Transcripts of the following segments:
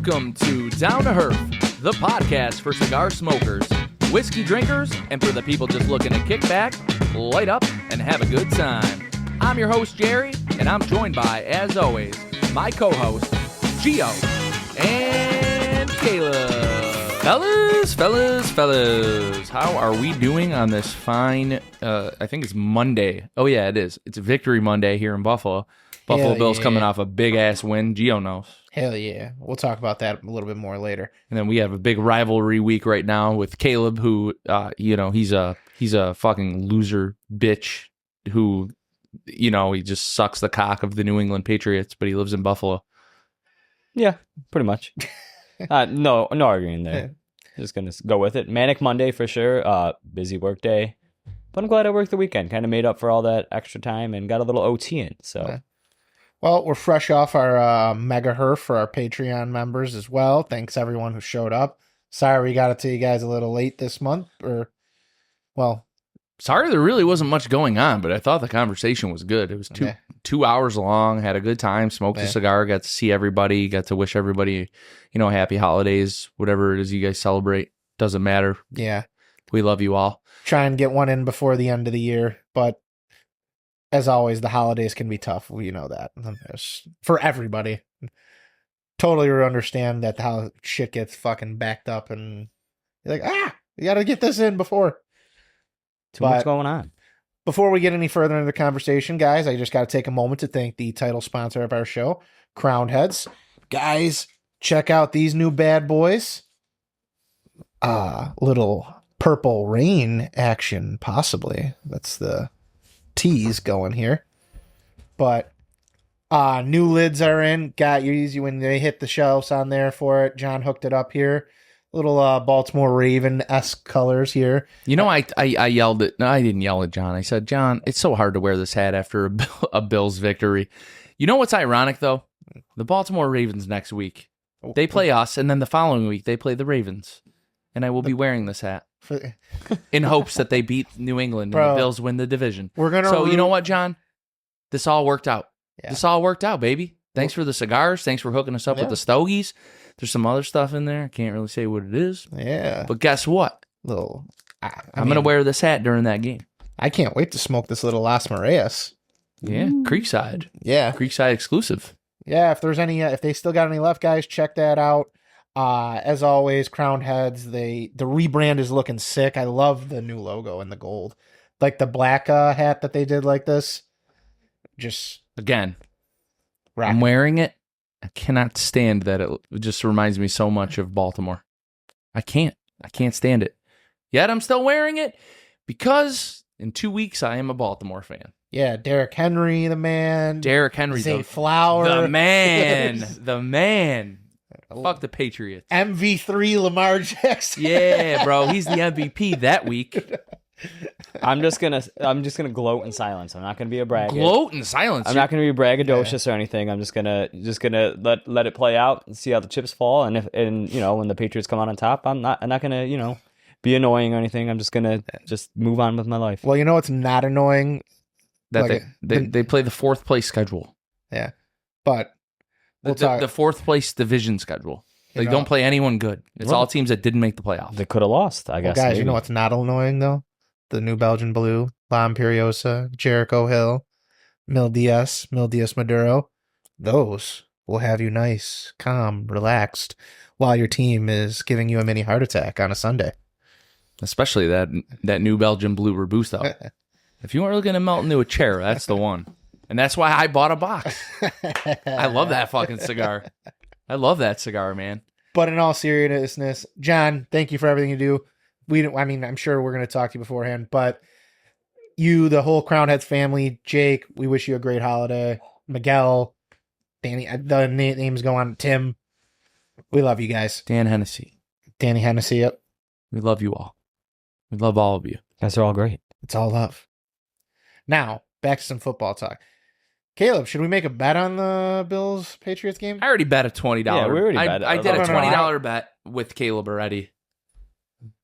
Welcome to Down to Herf, the podcast for cigar smokers, whiskey drinkers, and for the people just looking to kick back, light up, and have a good time. I'm your host, Jerry, and I'm joined by, as always, my co-host, Gio and Caleb. Fellas, how are we doing on this fine, I think it's Monday. Oh, yeah, it is. It's Victory Monday here in Buffalo. Buffalo Bills coming off a big-ass win. Gio knows. Hell yeah. We'll talk about that a little bit more later. And then we have a big rivalry week right now with Caleb, who, he's a fucking loser bitch who, he just sucks the cock of the New England Patriots, but he lives in Buffalo. Yeah, pretty much. No arguing there. Just going to go with it. Manic Monday for sure. Busy work day. But I'm glad I worked the weekend. Kind of made up for all that extra time and got a little OT in. So. Yeah. Well, we're fresh off our mega Herf for our Patreon members as well. Thanks everyone who showed up. Sorry we got it to you guys a little late this month. Sorry there really wasn't much going on, but I thought the conversation was good. It was 2 hours long, had a good time, smoked a cigar, got to see everybody, got to wish everybody, happy holidays, whatever it is you guys celebrate. Doesn't matter. Yeah. We love you all. Try and get one in before the end of the year, but as always, the holidays can be tough. We know that. For everybody. Totally understand that how shit gets fucking backed up and you're like, you got to get this in before. Too much going on. Before we get any further into the conversation, guys, I just got to take a moment to thank the title sponsor of our show, Crowned Heads. Guys, check out these new bad boys. Little purple rain action, possibly. That's the tease going here. But new lids are in. Got easy when they hit the shelves on there for it. John hooked it up here. Little Baltimore Raven-esque colors here. I yelled at... No, I didn't yell at John. I said, John, it's so hard to wear this hat after a Bills victory. You know what's ironic, though? The Baltimore Ravens next week. They play us, and then the following week, they play the Ravens. And I will be wearing this hat in hopes that they beat New England and the Bills win the division. So you know what, John? This all worked out. Yeah. This all worked out, baby. Thanks for the cigars. Thanks for hooking us up with the stogies. There's some other stuff in there. I can't really say what it is. Yeah. But guess what? I'm going to wear this hat during that game. I can't wait to smoke this little Las Mareas. Yeah, Creekside. Yeah. Creekside exclusive. Yeah, if there's any, if they still got any left, guys, check that out. As always, Crowned Heads, the rebrand is looking sick. I love the new logo and the gold. Like the black hat that they did like this. Just... Again, rock. I'm wearing it. I cannot stand that. It just reminds me so much of Baltimore. I can't stand it. Yet I'm still wearing it because in 2 weeks I am a Baltimore fan. Yeah, Derrick Henry, the man. Derrick Henry, Zay Flower. The man. The man. Fuck the Patriots. MV3 Lamar Jackson. Yeah, bro. He's the MVP that week. I'm just gonna gloat in silence. I'm not gonna be a bragger. Gloat in silence. I'm not gonna be braggadocious or anything. I'm just gonna let it play out and see how the chips fall. And when the Patriots come out on top, I'm not gonna be annoying or anything. I'm just gonna move on with my life. Well, it's not annoying that they play the fourth place schedule. Yeah, but the fourth place division schedule. They don't play anyone good. It's all teams that didn't make the playoffs. They could have lost, I guess. Guys, maybe. you know what's not annoying though? The New Belgian Blue, La Imperiosa, Jericho Hill, Mil Diaz Maduro. Those will have you nice, calm, relaxed while your team is giving you a mini heart attack on a Sunday. Especially that New Belgian Blue Robusto. If you weren't looking to melt into a chair, that's the one. And that's why I bought a box. I love that fucking cigar. I love that cigar, man. But in all seriousness, John, thank you for everything you do. I'm sure we're going to talk to you beforehand, but you, the whole Crowned Heads family, Jake, we wish you a great holiday. Miguel, Danny, the names go on, Tim. We love you guys. Danny Hennessy, yep. We love you all. We love all of you. You guys are all great. It's all love. Now, back to some football talk. Caleb, should we make a bet on the Bills-Patriots game? I already bet a $20. Yeah, we already bet. I did a $20 bet with Caleb already.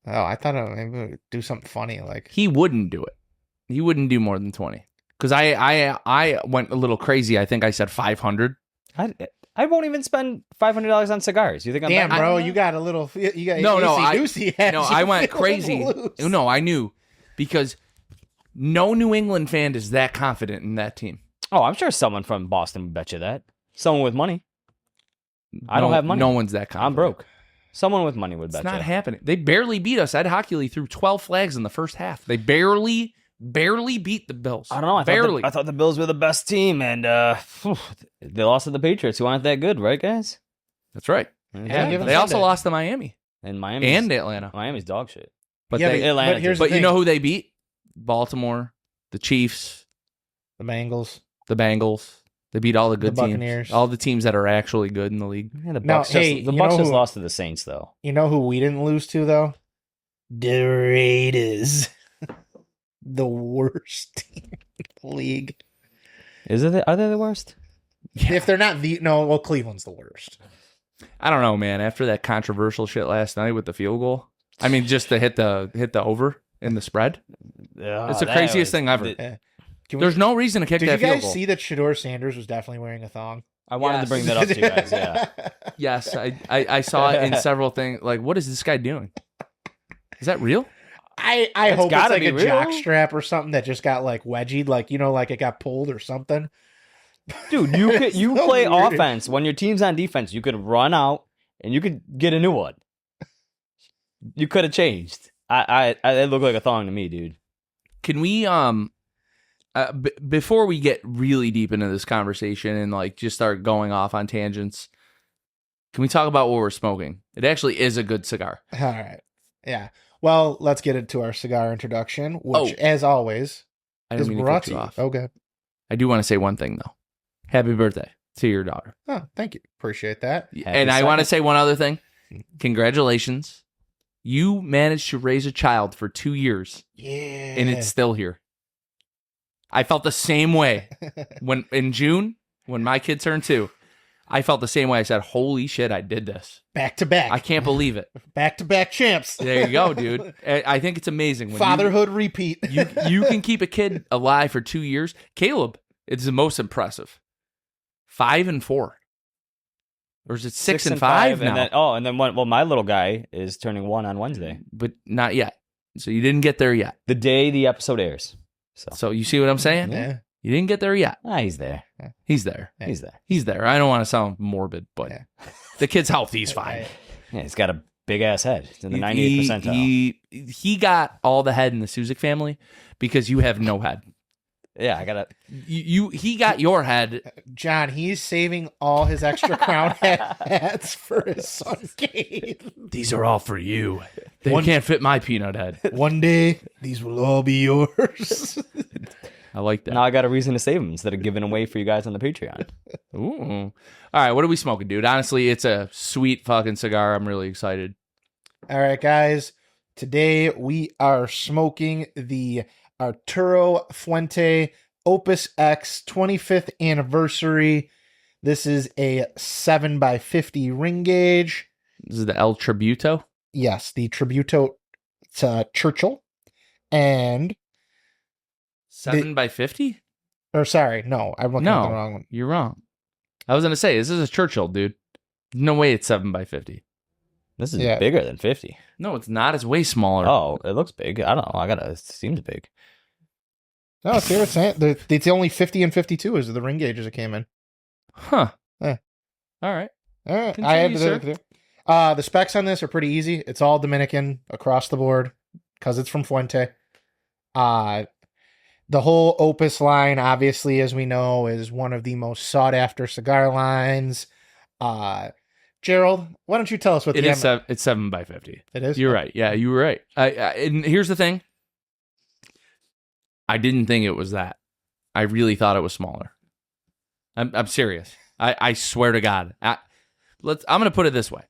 Oh, I thought maybe we'd do something funny. Like he wouldn't do it. He wouldn't do more than 20. Because I went a little crazy. I think I said 500. I won't even spend $500 on cigars. You think I'm Damn, betting bro, on you that? got a little. You got No, I went feeling crazy. loose. No, I knew because no New England fan is that confident in that team. Oh, I'm sure someone from Boston would bet you that. Someone with money. I don't have money. No one's that confident. I'm broke. Someone with money would bet It's not you. happening. They barely beat us. Ed Hockey League threw 12 flags in the first half. They barely beat the Bills. I don't know. I thought the Bills were the best team, and they lost to the Patriots, who aren't that good, right, guys? That's right. Yeah, give them they also Sunday. lost to Miami And Miami and Atlanta. Miami's dog shit. But Yeah, they, Atlanta but here's but the you thing. know who they beat? Baltimore, the Chiefs, the Bengals. the Bengals. They beat all the good The teams. Buccaneers. All the teams that are actually good in the league. Yeah, the Now, Bucks hey, just, the you Bucks know just who- lost to the Saints, though. You know who we didn't lose to though? The Raiders. The worst team in the league. Are they the worst? If they're not well, Cleveland's the worst. I don't know, man. After that controversial shit last night with the field goal, I mean, just to hit the over in the spread, it's the craziest thing ever. There's no reason to kick Did that you field guys goal. see that Shador Sanders was definitely wearing a thong? I wanted Yes. to bring that up to you guys, yeah. Yes, I saw it in several things. Like, what is this guy doing? Is that real? I It's hope it's gotta like be a real. jock strap or something that just got like wedgied, like like it got pulled or something. Dude, you It's so play weird. offense. When your team's on defense, you could run out and you could get a new one. You could have changed. It looked like a thong to me, dude. Can we before we get really deep into this conversation and like just start going off on tangents, can we talk about what we're smoking? It actually is a good cigar. All right. Yeah. Well, let's get into our cigar introduction, which, Oh. as always, I is didn't mean to brought cut to you you. off. Okay. I do want to say one thing though. Happy birthday to your daughter. Oh, thank you. Appreciate that. And I want to second. say one other thing. Congratulations. You managed to raise a child for 2 years Yeah. and it's still here. I felt the same way when in June when my kid turned 2. I felt the same way. I said, "Holy shit, I did this! back to back. I can't believe it." Back to back champs. There you go, dude. I think it's amazing when Fatherhood repeat. You can keep a kid alive for 2 years. Caleb, it's the most impressive. 5 and 4, or is it 6 and 5 now? And then my little guy is turning 1 on Wednesday, But not yet. So you didn't get there yet. the day the episode airs. So you see what I'm saying? Yeah. You didn't get there yet. He's there. He's there. Yeah. He's there. He's there. I don't want to sound morbid, but Yeah. the kid's healthy. He's fine. Yeah, he's got a big ass head. It's in the 98th percentile. He got all the head in the Suzik family because you have no head. Yeah, I gotta. He got your head. John, he's saving all his extra crown hats for his son Gabe. These are all for you. They One- can't fit my peanut head. One day, these will all be yours. I like that. Now I got a reason to save them instead of giving away for you guys on the Patreon. Ooh. All right, what are we smoking, dude? Honestly, it's a sweet fucking cigar. I'm really excited. All right, guys. Today we are smoking the Arturo Fuente Opus X 25th anniversary. This is a 7x50 ring gauge. This is the El Tributo. Yes, the Tributo to Churchill. And, 7x50? or sorry, no, I'm looking at the wrong one. You're wrong. I was gonna say this is a Churchill, dude. No way, it's 7x50. This is Yeah. bigger than 50. No, it's not. It's way smaller. Oh, it looks big. I don't know. It seems big. No, see what it's saying? It's only 50 and 52 is the ring gauges that came in. Huh. Yeah. All right. All right. Continue, I had sir. the specs on this are pretty easy. It's all Dominican across the board because it's from Fuente. The whole Opus line, obviously, as we know, is one of the most sought after cigar lines. Gerald, why don't you tell us what It's 7x50. It is? You're right. Yeah, you were right. And here's the thing. I didn't think it was that. I really thought it was smaller. I'm serious. I swear to God. I'm gonna put it this way.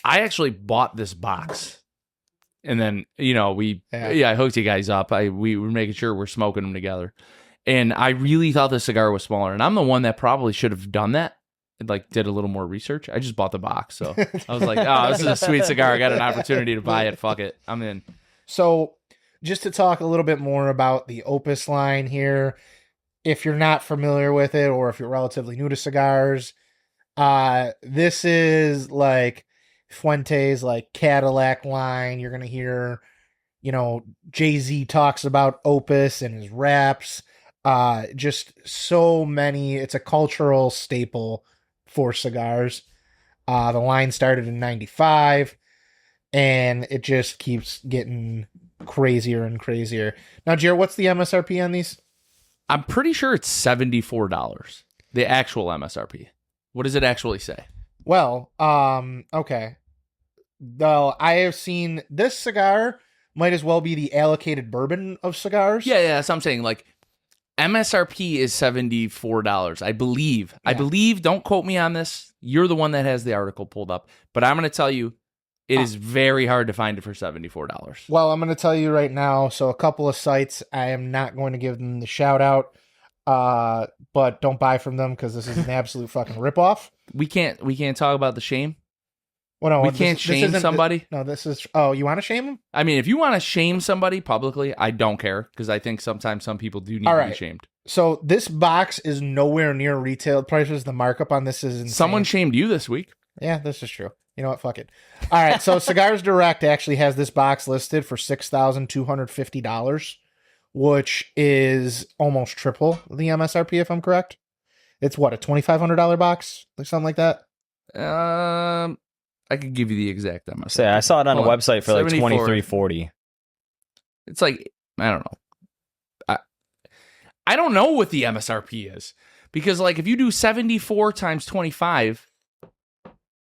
I actually bought this box, and then I hooked you guys up. We were making sure we're smoking them together, and I really thought the cigar was smaller. And I'm the one that probably should have done that. Like did a little more research. I just bought the box, so I was like, "Oh, this is a sweet cigar. I got an opportunity to buy it. Fuck it, I'm in." So, just to talk a little bit more about the Opus line here, if you're not familiar with it or if you're relatively new to cigars, This is like Fuente's like Cadillac line. You're gonna hear, Jay-Z talks about Opus and his raps. Just so many. It's a cultural staple for cigars. The line started in '95, and it just keeps getting crazier and crazier. Now, Jared, what's the MSRP on these? I'm pretty sure it's $74. The actual MSRP. What does it actually say? Well, okay. Well, I have seen this cigar might as well be the allocated bourbon of cigars. Yeah. So I'm saying like MSRP is $74. I believe. Yeah. I believe. Don't quote me on this. You're the one that has the article pulled up, but I'm going to tell you, it is very hard to find it for $74. Well, I'm going to tell you right now. So a couple of sites, I am not going to give them the shout out, but don't buy from them because this is an absolute fucking ripoff. We can't talk about the shame. Well, no, we can't shame somebody. No, this is. Oh, you want to shame them? I mean, if you want to shame somebody publicly, I don't care because I think sometimes some people do need to be shamed. So this box is nowhere near retail prices. The markup on this is insane. Someone shamed you this week. Yeah, this is true. You know what? Fuck it. All right. So Cigars Direct actually has this box listed for $6,250, which is almost triple the MSRP, if I'm correct. It's what, a $2,500 box? Like something like that? I could give you the exact MSRP. Say, I saw it on a website for like $23.40. It's like, I don't know. I don't know what the MSRP is because like if you do 74 times 25,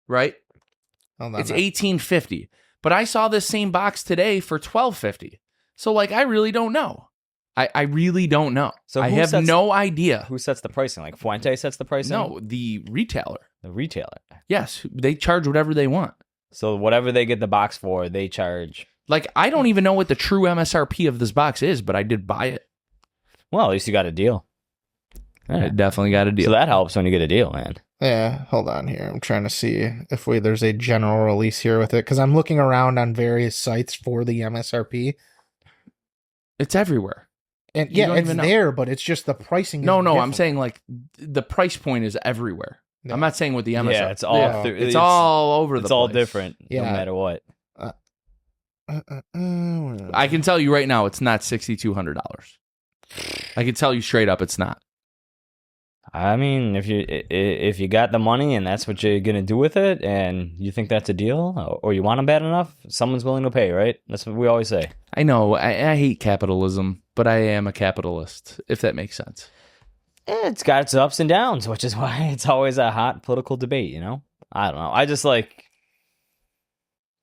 right? It's $1,850. But I saw this same box today for $1,250. So like I really don't know. I really don't know. So I have no idea. Who sets the pricing? Like Fuente sets the pricing? No, the retailer. The retailer. Yes, they charge whatever they want. So whatever they get the box for, they charge. Like I don't even know what the true MSRP of this box is, but I did buy it. Well, at least you got a deal. Yeah. I definitely got a deal. So that helps when you get a deal, man. Yeah, hold on here. I'm trying to see if there's a general release here with it because I'm looking around on various sites for the MSRP. It's everywhere. And yeah, it's there, but it's just the pricing. No, I'm saying like the price point is everywhere. Yeah. I'm not saying with the MSRP. Yeah, it's all it's all over the place. It's all different, no matter what. I can tell you right now, it's not $6,200. I can tell you straight up, it's not. I mean, if you got the money and that's what you're gonna do with it, and you think that's a deal, or you want them bad enough, someone's willing to pay, right? That's what we always say. I know. I hate capitalism, but I am a capitalist, if that makes sense. It's got its ups and downs, which is why it's always a hot political debate, you know? I don't know. I just like...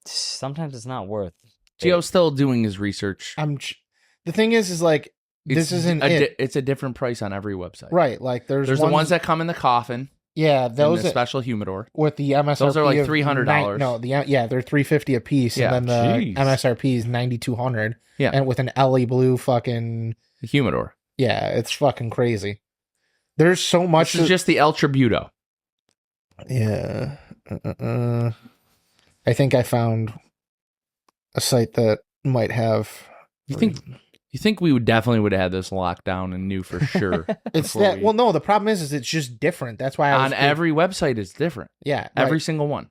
Sometimes it's not worth... Gio's still doing his research. The thing is like, this isn't it. It's a different price on every website. Right, like there's the ones that come in the coffin. Yeah, those in the special humidor. With the MSRP, those are like $300. No, they're $350 a piece, and then the MSRP is $9,200. Yeah, and with an LE blue fucking humidor. Yeah, it's fucking crazy. There's so much. This is just the El Tributo. Yeah, I think I found a site that might have. You think we would have had this locked down and knew for sure? It's that. Well, no. The problem is it's just different. That's why every website is different. Yeah, every single one.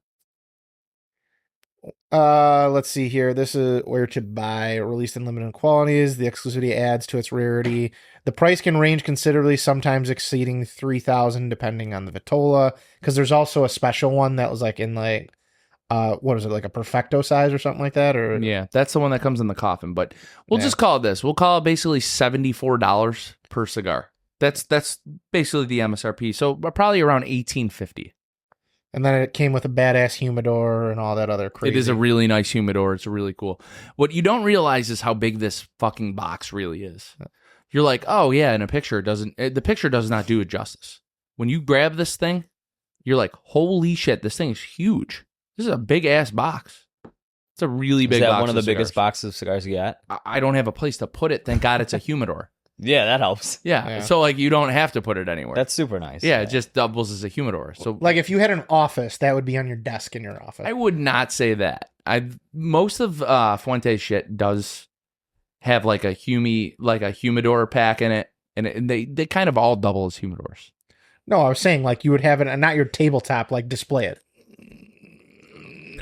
Let's see here. This is where to buy. Released in limited quantities. The exclusivity adds to its rarity. The price can range considerably, sometimes exceeding $3,000, depending on the Vitola. Because there's also a special one that was like in like. What is it, like a Perfecto size or something like that? Or yeah, that's the one that comes in the coffin. But we'll just call it this. We'll call it basically $74 per cigar. That's basically the MSRP. So probably around $1,850. And then it came with a badass humidor and all that other crazy. It is a really nice humidor. It's really cool. What you don't realize is how big this fucking box really is. You're like, oh yeah, in a picture the picture does not do it justice. When you grab this thing, you're like, holy shit, this thing is huge. This is a big ass box. It's a really big box. Is that one of the biggest boxes of cigars you got? I don't have a place to put it. Thank God it's a humidor. Yeah, that helps. Yeah. So like you don't have to put it anywhere. That's super nice. Yeah, it just doubles as a humidor. So like if you had an office, that would be on your desk in your office. I would not say that. Most of Fuente's shit does have like a humidor pack in it, and they kind of all double as humidors. No, I was saying like you would have it, and not your tabletop, like display it.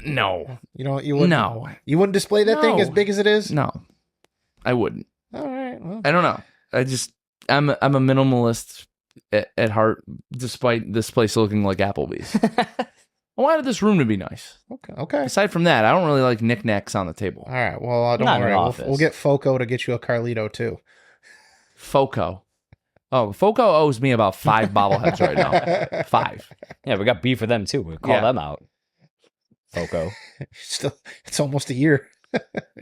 No. You know, you wouldn't. No. You wouldn't display that thing No. as big as it is. No. I wouldn't. All right. Well, I don't know. I'm a minimalist at heart, despite this place looking like Applebee's. I wanted this room to be nice. okay. Aside from that, I don't really like knickknacks on the table. All right. Well, don't Not an worry. office. We'll get Foco to get you a Carlito too. Foco. Oh, Foco owes me about 5 bobbleheads right now. 5. Yeah, we got beef for them too. We'll call Yeah. them out. Foco. Still, it's almost a year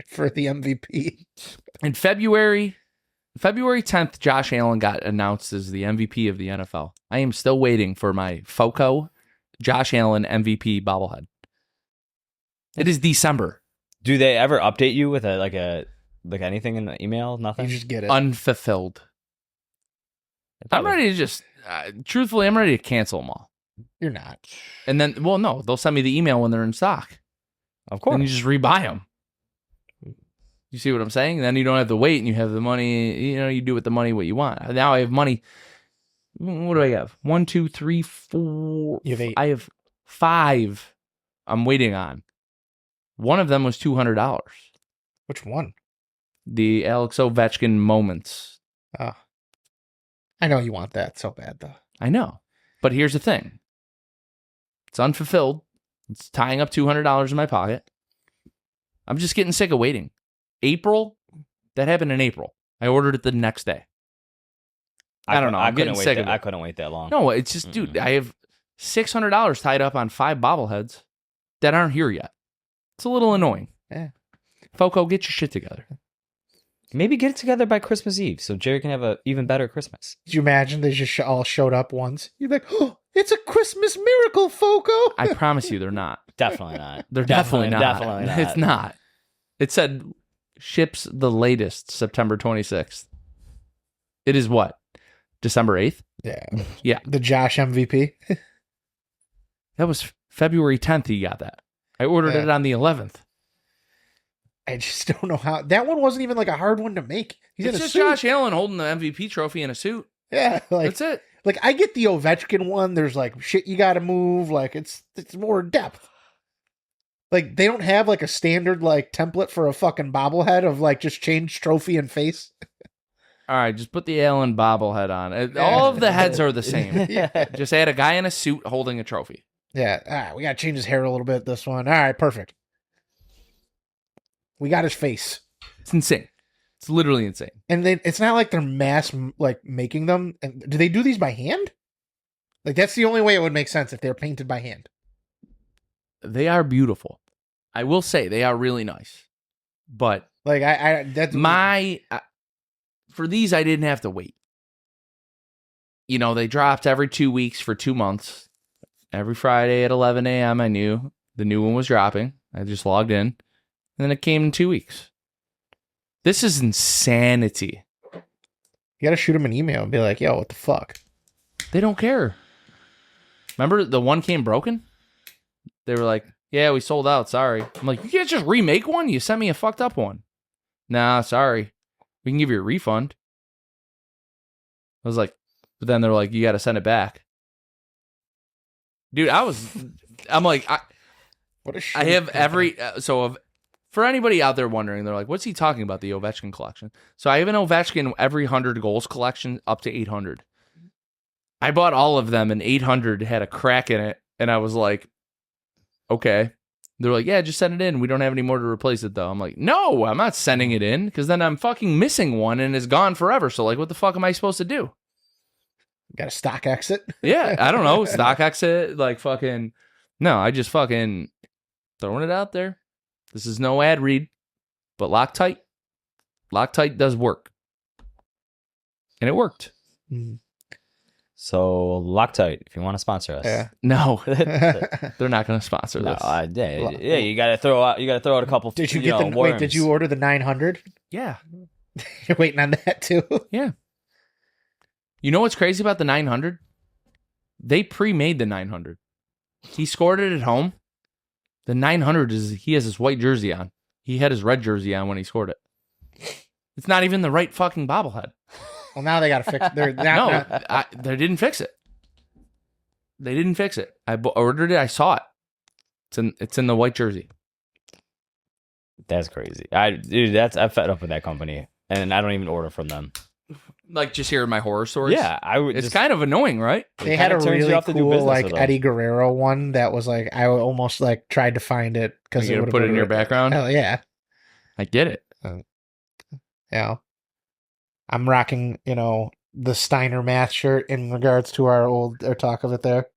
for the MVP. In February 10th, Josh Allen got announced as the MVP of the NFL. I am still waiting for my Foco Josh Allen MVP bobblehead. It is December. Do they ever update you with like anything in the email? You Nothing. just get it. Unfulfilled. I'm ready to just, truthfully, I'm ready to cancel them all. You're not. And then, well, no, they'll send me the email when they're in stock. Of course. And you just rebuy them. You see what I'm saying? Then you don't have to wait, and you have the money. You know, you do with the money what you want. Now I have money. What do I have? 1, 2, 3, 4. You have 8. I have 5. I'm waiting on. One of them was $200. Which one? The Alex Ovechkin moments. Oh. I know you want that so bad, though. I know, but here's the thing. It's unfulfilled. It's tying up $200 in my pocket. I'm just getting sick of waiting. April, that happened in April. I ordered it the next day. I don't know. I'm getting sick of it. I couldn't wait that long. No, it's just, dude, I have $600 tied up on 5 bobbleheads that aren't here yet. It's a little annoying. Yeah. Foco, get your shit together. Maybe get it together by Christmas Eve so Jerry can have an even better Christmas. Did you imagine they just all showed up once? You'd be like, oh, it's a Christmas miracle, Foco. I promise you they're not. Definitely not. They're definitely not. Definitely not. It's not. It said ships the latest September 26th. It is what? December 8th? Yeah. Yeah. The Josh MVP. That was February 10th he got that. I ordered Yeah. it on the 11th. I just don't know how. That one wasn't even like a hard one to make. He's It's in a just suit. Josh Allen holding the MVP trophy in a suit. Yeah. Like, That's it. like I get the Ovechkin one. There's like shit you got to move. Like it's more depth. Like they don't have like a standard like template for a fucking bobblehead of like just change trophy and face. All right, just put the Allen bobblehead on. All of the heads are the same. Yeah. Just add a guy in a suit holding a trophy. Yeah. We got to change his hair a little bit. This one. All right. Perfect. We got his face. It's insane. It's literally insane. And it's not like they're mass like making them. And do they do these by hand? Like that's the only way it would make sense if they're painted by hand. They are beautiful. I will say they are really nice. But Like that's for these I didn't have to wait. You know, they dropped every 2 weeks for 2 months. Every Friday at 11 a.m. I knew the new one was dropping. I just logged in. And then it came in 2 weeks. This is insanity. You got to shoot them an email and be like, "Yo, what the fuck?" They don't care. Remember the one came broken? They were like, yeah, we sold out. Sorry. I'm like, you can't just remake one? You sent me a fucked up one. Nah, sorry. We can give you a refund. I was like, but then they're like, you got to send it back. Dude, I'm like, What a I have every, for anybody out there wondering, they're like, what's he talking about, the Ovechkin collection? So I have an Ovechkin every 100 goals collection up to 800. I bought all of them and 800 had a crack in it. And I was like, okay. They're like, yeah, just send it in. We don't have any more to replace it, though. I'm like, no, I'm not sending it in because then I'm fucking missing one and it's gone forever. So, like, what the fuck am I supposed to do? Got a stock exit. Yeah, I don't know. Stock exit, like fucking. No, I just fucking throwing it out there. This is no ad read, but Loctite. Loctite does work. And it worked. So Loctite, if you want to sponsor us. Yeah. No, they're not going to sponsor No, this. yeah, you gotta throw out a couple. Did you get the worms. wait? Did you order the 900? Yeah. You're waiting on that too. Yeah. You know what's crazy about the 900? They pre-made the 900. He scored it at home. The 900 he has his white jersey on. He had his red jersey on when he scored it. It's not even the right fucking bobblehead. Well, now they got to fix. They're No, they didn't fix it. They didn't fix it. I ordered it. I saw it. It's in the white jersey. That's crazy. I'm fed up with that company, and I don't even order from them. Like just hearing my horror stories. Yeah, It's kind of annoying, right? They had a really cool like with Eddie Guerrero one that was like I almost like tried to find it because You it would would put it in your background. Hell yeah, I get it. yeah. I'm rocking, the Steiner math shirt in regards to our talk of it there.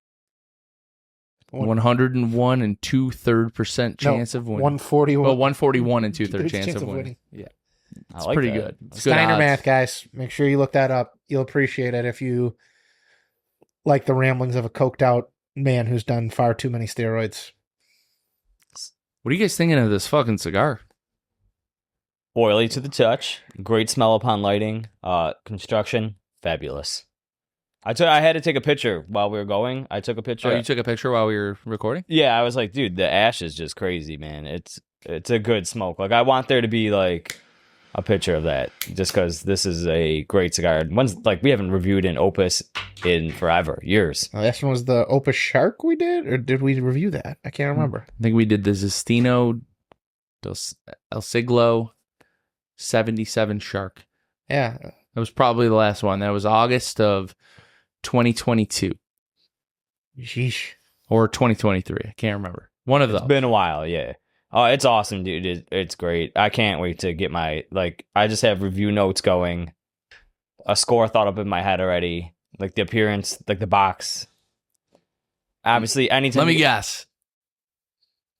101 and 2/3% chance of winning. 141. Well, 141 and 2/3 chance of winning. Yeah, it's like pretty that. good. It's Steiner good math, guys. Make sure you look that up. You'll appreciate it if you like the ramblings of a coked out man who's done far too many steroids. What are you guys thinking of this fucking cigar? Oily to the touch, great smell upon lighting, construction, fabulous. I had to take a picture while we were going. I took a picture. Oh, you took a picture while we were recording? Yeah, I was like, dude, the ash is just crazy, man. It's a good smoke. Like, I want there to be like a picture of that, just because this is a great cigar. We haven't reviewed an Opus in forever, years. Oh, this one was the Opus Shark we did, or did we review that? I can't remember. I think we did the Zestino El Siglo 77 Shark. Yeah, That was probably the last one. That was August of 2022 sheesh. or 2023. I can't remember. One of those. It's been a while, yeah. Oh, it's awesome, dude. It's great. I can't wait to get I just have review notes going. A score thought up in my head already. Like the appearance, like the box. Obviously, anytime. Let me guess.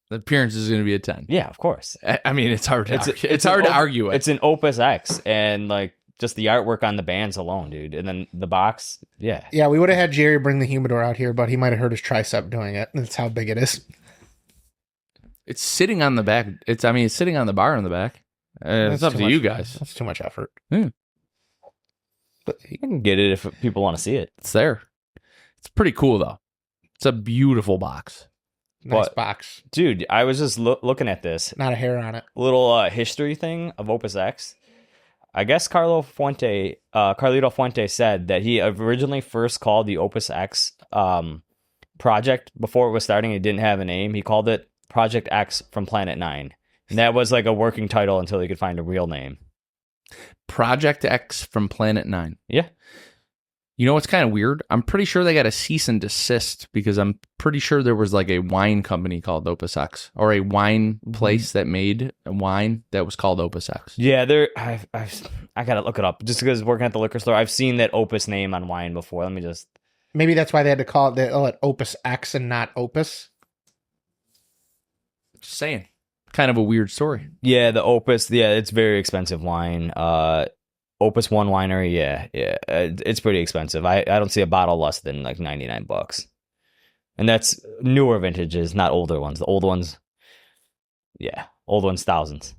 The appearance is going to be a 10. Yeah, of course. I mean, it's hard to argue it. It's an Opus X, and like just the artwork on the bands alone, dude. And then the box, yeah. Yeah, we would have had Jerry bring the humidor out here, but he might have hurt his tricep doing it. That's how big it is. It's sitting on the back. It's sitting on the bar in the back. It's up to you guys. That's too much effort. But you can get it if people want to see it. It's there. It's pretty cool, though. It's a beautiful box. Nice But- box. Dude, I was just looking at this Not a hair on it. little history thing of Opus X. I guess Carlito Fuente said that he originally first called the Opus X project before it was starting. It didn't have a name. He called it Project X from Planet 9. And that was like a working title until he could find a real name. Project X from Planet 9. Yeah. You know what's kind of weird? I'm pretty sure they got a cease and desist because I'm pretty sure there was like a wine company called Opus X or a wine place that made a wine that was called Opus X. Yeah, I gotta look it up just because working at the liquor store. I've seen that Opus name on wine before. Let me just. Maybe that's why they had to call it Opus X and not Opus. Just saying. Kind of a weird story. Yeah, the Opus. Yeah, it's very expensive wine. Opus One Winery. Yeah, it's pretty expensive. I don't see a bottle less than like $99, and that's newer vintages, not older ones. The old ones, yeah, old ones thousands.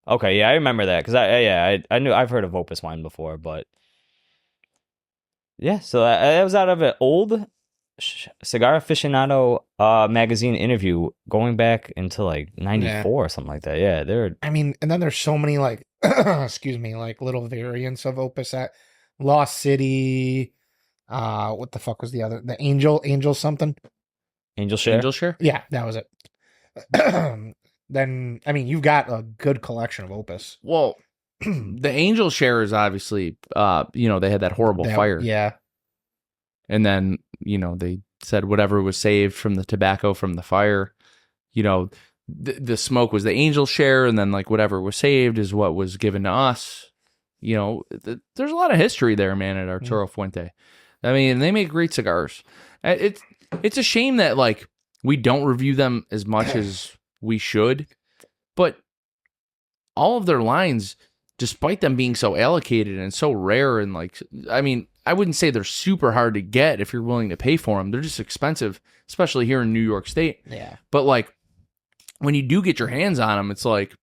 Okay, yeah, I remember that because I knew I've heard of Opus wine before, but yeah. So that was out of an old Cigar Aficionado magazine interview going back into like 94 or something like that. Yeah, they're. I mean, and then there's so many like, excuse me, like little variants of Opus X. Lost City. What the fuck was the other? The Angel something. Angel Share. Angel Share? Yeah, that was it. Then I mean, you've got a good collection of Opus. Well, the Angel Share is obviously, they had that horrible fire. Yeah. And then, they said whatever was saved from the tobacco from the fire, the smoke was the Angel Share, and then like whatever was saved is what was given to us. There's a lot of history there, man, at Arturo Fuente. I mean, they make great cigars. It's a shame that like we don't review them as much as we should, but all of their lines, despite them being so allocated and so rare and like, I mean, I wouldn't say they're super hard to get if you're willing to pay for them. They're just expensive, especially here in New York State. Yeah. But like when you do get your hands on them, it's like,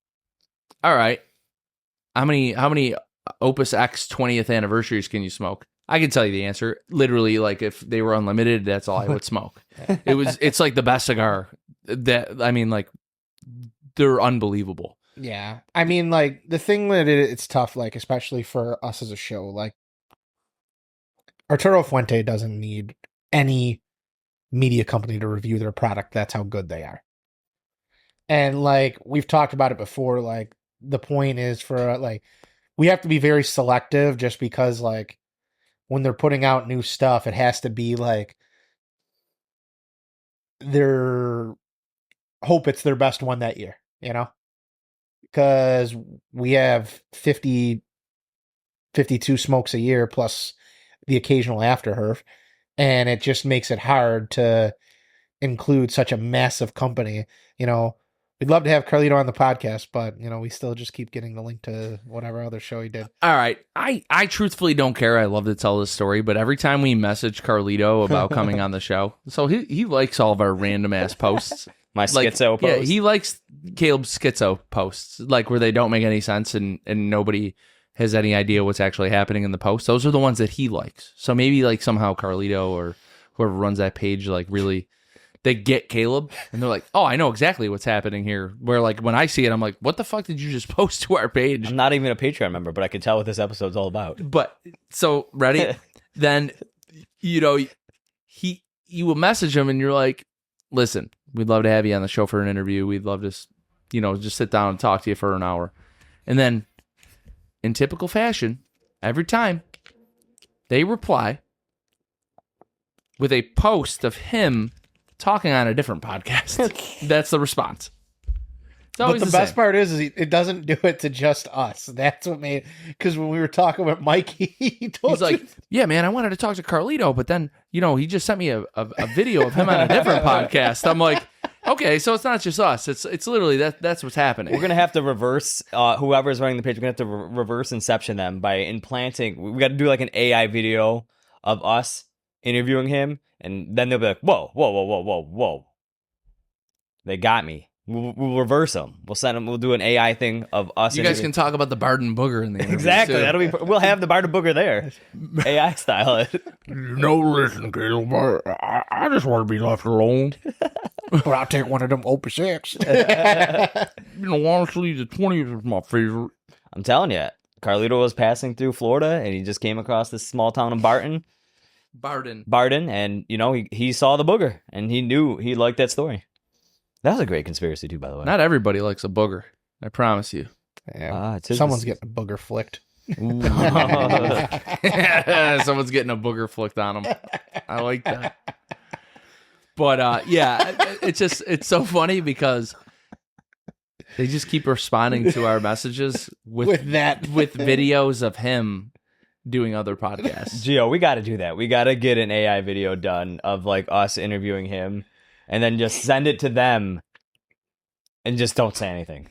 all right, how many Opus X 20th anniversaries can you smoke? I can tell you the answer. Literally, like if they were unlimited, that's all I would smoke. It's like the best cigar that, I mean, like they're unbelievable. Yeah. I mean, like the thing that it's tough, like, especially for us as a show, like Arturo Fuente doesn't need any media company to review their product. That's how good they are. And like we've talked about it before, like the point is for like we have to be very selective just because like when they're putting out new stuff, it has to be like their hope it's their best one that year, you know? Because we have 50, 52 smokes a year plus the occasional after Herf, and it just makes it hard to include such a massive company. You know, we'd love to have Carlito on the podcast, but you know, we still just keep getting the link to whatever other show he did. All right. I truthfully don't care. I love to tell this story, but every time we message Carlito about coming on the show, so he likes all of our random ass posts. My schizo post. Yeah, he likes Caleb's schizo posts, like where they don't make any sense and nobody has any idea what's actually happening in the post. Those are the ones that he likes. So maybe like somehow Carlito or whoever runs that page, like really, they get Caleb and they're like, oh, I know exactly what's happening here. Where like when I see it, I'm like, what the fuck did you just post to our page? I'm not even a Patreon member, but I can tell what this episode's all about. But so ready, then you know you will message him and you're like, listen, we'd love to have you on the show for an interview. We'd love to, just sit down and talk to you for an hour. And then, in typical fashion, every time, they reply with a post of him talking on a different podcast. That's the response. But the best part is it doesn't do it to just us. That's what made, because when we were talking with Mike, he's like, yeah, man, I wanted to talk to Carlito, but then, he just sent me a video of him on a different podcast. I'm like, okay, so it's not just us. It's literally that's what's happening. We're going to have to reverse, whoever's running the page, we're going to have to reverse inception them by implanting, we got to do like an AI video of us interviewing him, and then they'll be like, whoa, whoa, whoa, whoa, whoa, whoa. They got me. We'll reverse them. We'll send them. We'll do an AI thing of us. You guys can talk about the Barden Booger in the interview. Exactly. Too. That'll be. We'll have the Barden Booger there. AI style it. Listen, Caleb. I just want to be left alone. But I'll take one of them Opus X. Honestly, the 20th is my favorite. I'm telling you, Carlito was passing through Florida, and he just came across this small town of Barden, and he saw the booger, and he knew he liked that story. That was a great conspiracy too, by the way. Not everybody likes a booger. I promise you. Yeah. Someone's getting a booger flicked. Someone's getting a booger flicked on them. I like that. But yeah, it's so funny because they just keep responding to our messages with videos of him doing other podcasts. Gio, we got to do that. We got to get an AI video done of like us interviewing him. And then just send it to them and just don't say anything.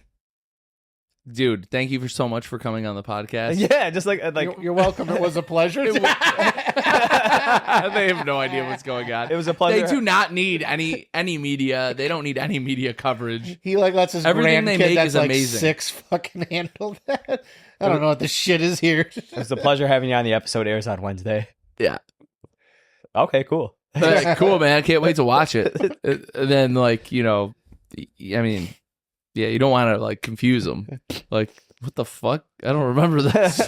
Dude, thank you so much for coming on the podcast. Yeah, just like you're welcome. It was a pleasure. They have no idea what's going on. It was a pleasure. They do not need any media. They don't need any media coverage. He lets his everything they make that's is like amazing. 6 fucking handle that. I don't know what the shit is here. It was a pleasure having you on. The episode airs on Wednesday. Yeah. Okay, cool. Cool, man. I can't wait to watch it. And then, you don't want to, confuse them. Like, what the fuck? I don't remember this.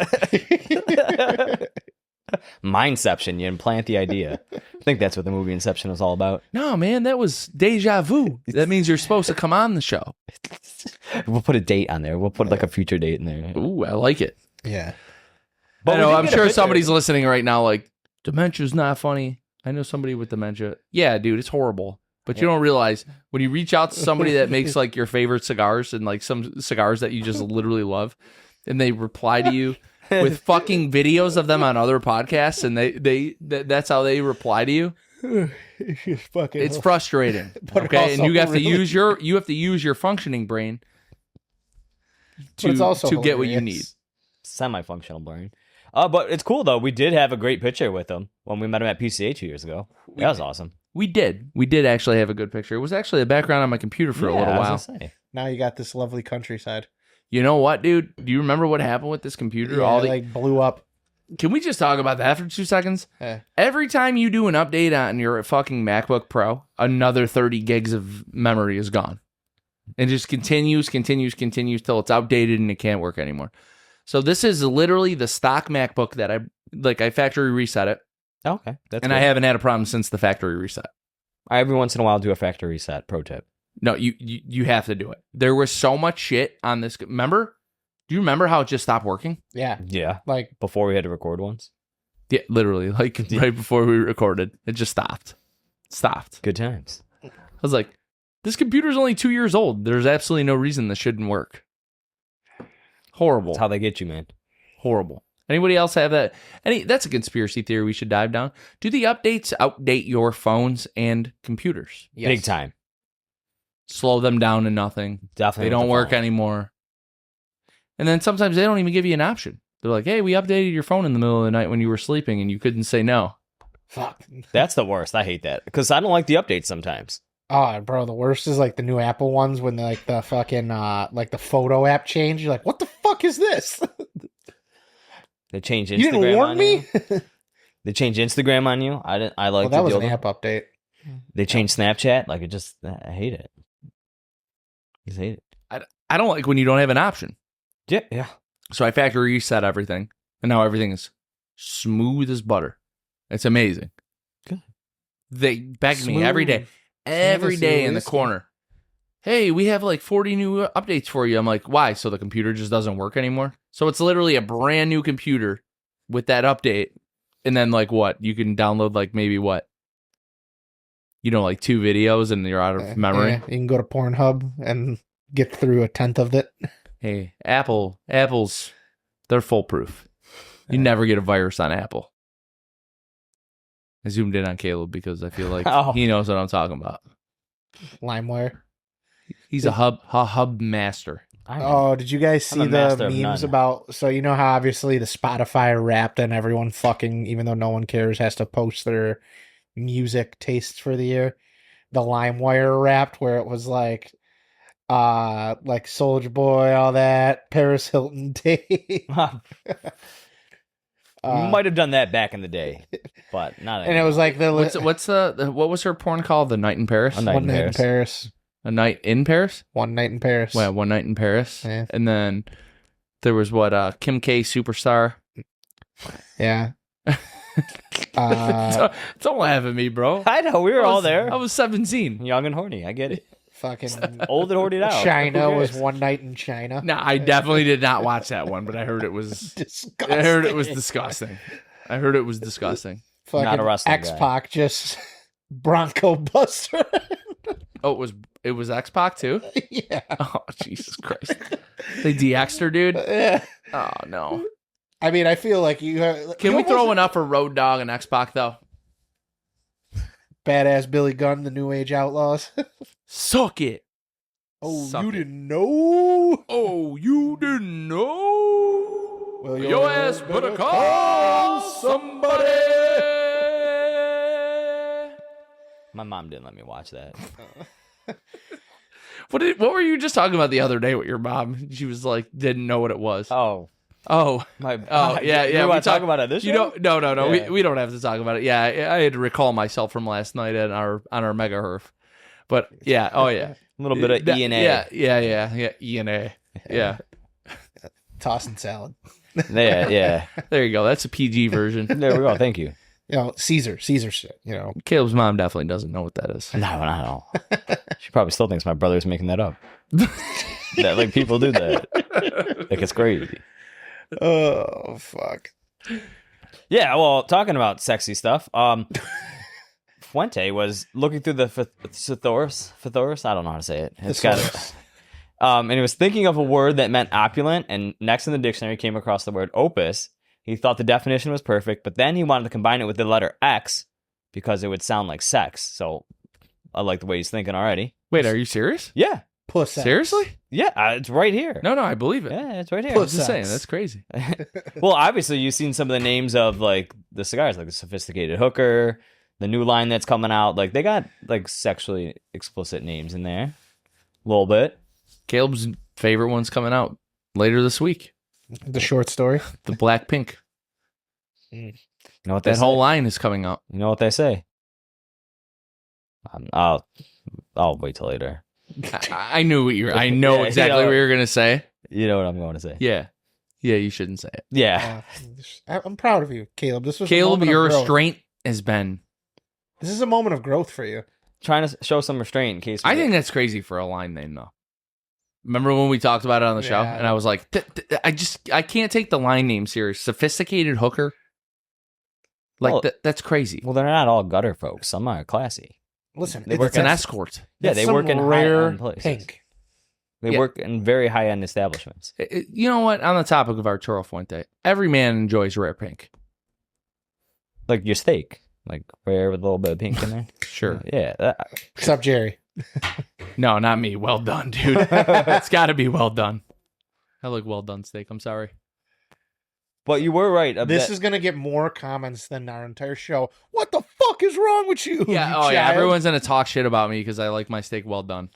Mindception. You implant the idea. I think that's what the movie Inception was all about. No, man, that was deja vu. That means you're supposed to come on the show. We'll put a date on there. We'll put, a future date in there. Ooh, I like it. Yeah. But I'm sure somebody's listening right now dementia's not funny. I know somebody with dementia. Yeah, dude, it's horrible. But you don't realize when you reach out to somebody that makes your favorite cigars and some cigars that you just literally love, and they reply to you with fucking videos of them on other podcasts, and that's how they reply to you. It's frustrating. Okay, and you have to use your functioning brain to get what you need. Semi-functional brain. But it's cool, though. We did have a great picture with him when we met him at PCA 2 years ago. That was awesome. We did. We did actually have a good picture. It was actually a background on my computer for a little while. I was gonna say. Now you got this lovely countryside. You know what, dude? Do you remember what happened with this computer? Yeah, blew up. Can we just talk about that for 2 seconds? Yeah. Every time you do an update on your fucking MacBook Pro, another 30 gigs of memory is gone. And just continues till it's outdated and it can't work anymore. So this is literally the stock MacBook that I factory reset it. Okay. I haven't had a problem since the factory reset. Every once in a while, do a factory reset. Pro tip. No, you have to do it. There was so much shit on this. Remember? Do you remember how it just stopped working? Yeah. Yeah. Like, Before we had to record once. Yeah, literally. Like right before we recorded, it just stopped. Stopped. Good times. I was like, this computer's only 2 years old. There's absolutely no reason this shouldn't work. Horrible. That's how they get you, man. Horrible. Anybody else have that? That's a conspiracy theory we should dive down. Do the updates outdate your phones and computers? yes. Big time. Slow them down to nothing. Definitely. They with don't the work phone. anymore. And then sometimes they don't even give you an option. They're like, hey, we updated your phone in the middle of the night when you were sleeping and you couldn't say no. Fuck. That's the worst. I hate that because I don't like the updates sometimes. Oh, bro, the worst is like the new Apple ones when they like the fucking like the photo app change. You're like, what the fuck is this? They change Instagram. You didn't warn on me? You. They change Instagram on you. I didn't. I like. Well, that was an app update. They changed Snapchat. Like it just. I hate it. I just hate it. I don't like when you don't have an option. Yeah. Yeah. So I factory reset everything, and now everything is smooth as butter. It's amazing. Good. They beg me every day Tennessee in the whiskey. corner. Hey, we have like 40 new updates for you. I'm like, why? So the computer just doesn't work anymore? So it's literally a brand new computer with that update. And then like what? You can download like maybe what? Like 2 videos and you're out of memory. Yeah, you can go to Pornhub and get through 1/10 of it. Hey, Apple's, they're foolproof. You never get a virus on Apple. I zoomed in on Caleb because I feel like he knows what I'm talking about. LimeWire. He's a hub master. Oh, did you guys I'm see a master the of memes none. about? So you know how obviously the Spotify Wrapped and everyone fucking, even though no one cares, has to post their music tastes for the year. The LimeWire Wrapped, where it was like Soulja Boy, all that Paris Hilton tape. Might have done that back in the day, but not. And it was like the What was her porn called? The Night in Paris? A Night One in Night in Paris. Paris. A Night in Paris? One Night in Paris. Well, One Night in Paris. Yeah. And then there was what? Kim K Superstar. Yeah. Don't laugh at me, bro. I know we were all there. I was 17. Young and horny. I get it. Fucking Old and horny out. China Who was cares? One Night in China. No, I definitely did not watch that one, but I heard it was. Disgusting. I heard it was disgusting. I heard it was disgusting. Fucking Not a wrestling guy. X-Pac just Bronco Buster. Oh, it was X-Pac too? Yeah. Oh, Jesus Christ. They de-X'd her, dude? Yeah. Oh, no. I mean, I feel like you Can we throw one up for Road Dogg and X-Pac, though? Badass Billy Gunn, the New Age Outlaws. Suck it. Oh, Suck you it. didn't know? Oh, you didn't know? Well, Your ass better call somebody. My mom didn't let me watch that. What were you just talking about the other day with your mom? She was like, didn't know what it was. Oh, Oh, my. yeah. You We want to talk talk- about it this you show? don't. No. Yeah. We don't have to talk about it. Yeah, I had to recall myself from last night on our mega herf. But yeah, oh yeah, A little bit of E and A. Yeah, E and A. Yeah, Tossing salad. Yeah. there you go. That's a PG version. There we go. Thank you. You know, Caesar shit, you know. Caleb's mom definitely doesn't know what that is. No, not at all. She probably still thinks my brother's making that up. That like people do that. Like it's crazy. Oh, fuck. Yeah, well, talking about sexy stuff, Fuente was looking through the thesaurus. I don't know how to say it. It's got it. And he was thinking of a word that meant opulent, and next in the dictionary came across the word opus. He thought the definition was perfect, but then he wanted to combine it with the letter X because it would sound like sex. So I like the way he's thinking already. Wait, are you serious? Yeah. Puss X. Seriously? Yeah, it's right here. No, I believe it. Yeah, it's right here. I was Puss just saying, X. that's crazy. Well, obviously, you've seen some of the names of like the cigars, like the Sophisticated Hooker, the new line that's coming out. Like they got like sexually explicit names in there, a little bit. Caleb's favorite one's coming out later this week. The short story. The Black Pink. You know what they That say? whole line is coming out. You know what they say? I'll wait till later. I knew what you were. I know Yeah, exactly you know- what you're gonna say. You know what I'm going to say? Yeah, you shouldn't say it. Yeah. I'm proud of you, Caleb. This was a Caleb, moment your of growth. restraint has been. This is a moment of growth for you. trying to show some restraint in case. I think that's crazy for a line name, though. Remember when we talked about it on the show? Yeah. And I was like, I can't take the line name serious. Sophisticated hooker? Like, Well- that's crazy. Well, they're not all gutter folks. Some are classy. Listen, They work It's an that's- escort. Yeah, that's they some work in rare high-end places. pink. They Yeah. work in very high-end establishments. You know what? On the topic of Arturo Fuente, every man enjoys rare pink. Like your steak. Like rare with a little bit of pink in there. Sure. Yeah. Except Jerry. No, not me. Well done, dude. It's got to be well done. I like well done steak. I'm sorry. But you were right. This is going to get more comments than our entire show. What the fuck is wrong with you? Yeah. you Oh, yeah. child? Everyone's going to talk shit about me because I like my steak well done.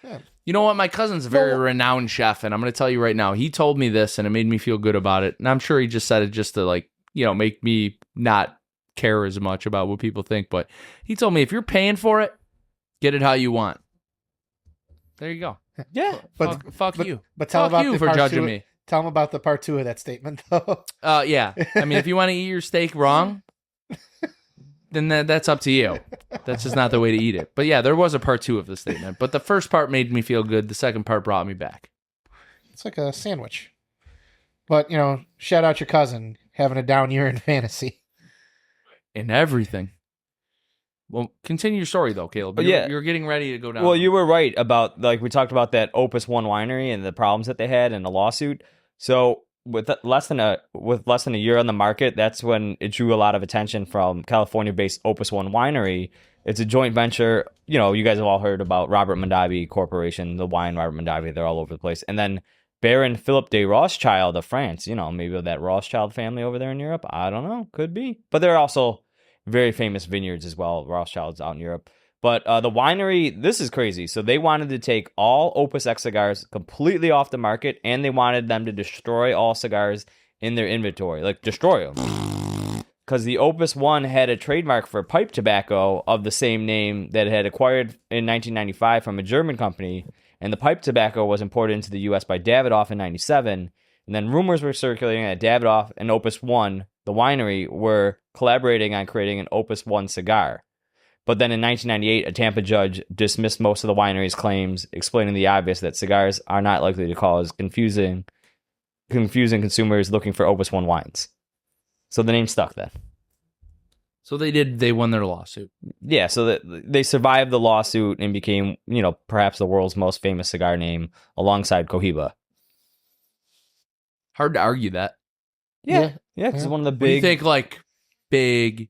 Yeah. You know what? My cousin's a very No. renowned chef, and I'm going to tell you right now, he told me this, and it made me feel good about it. And I'm sure he just said it just to, like, make me not care as much about what people think. But he told me, if you're paying for it, get it how you want. There you go. Yeah. But Fuck you. But tell Fuck about you the for part judging two, me. Tell them about the part 2 of that statement, though. Yeah. I mean, if you want to eat your steak wrong, then that's up to you. That's just not the way to eat it. But yeah, there was a part 2 of the statement. But the first part made me feel good. The second part brought me back. It's like a sandwich. But, shout out your cousin having a down year in fantasy. In everything. Well, continue your story, though, Caleb. But You're getting ready to go down. Well, you were right about, like, we talked about that Opus One winery and the problems that they had and the lawsuit. So with less than a year on the market, that's when it drew a lot of attention from California-based Opus One winery. It's a joint venture. You guys have all heard about Robert Mondavi Corporation, the wine Robert Mondavi. They're all over the place. And then Baron Philip de Rothschild of France. Maybe that Rothschild family over there in Europe. I don't know. Could be. But they're also very famous vineyards as well. Rothschilds out in Europe. But the winery, this is crazy. So they wanted to take all Opus X cigars completely off the market, and they wanted them to destroy all cigars in their inventory. Like, destroy them. Because the Opus One had a trademark for pipe tobacco of the same name that it had acquired in 1995 from a German company. And the pipe tobacco was imported into the U.S. by Davidoff in 97. And then rumors were circulating that Davidoff and Opus One, the winery, were collaborating on creating an Opus One cigar. But then in 1998, a Tampa judge dismissed most of the winery's claims, explaining the obvious that cigars are not likely to cause confusing consumers looking for Opus One wines. So the name stuck then. So they won their lawsuit. Yeah, so that they survived the lawsuit and became, perhaps the world's most famous cigar name alongside Cohiba. Hard to argue that. Yeah, because one of the When you big... think like big,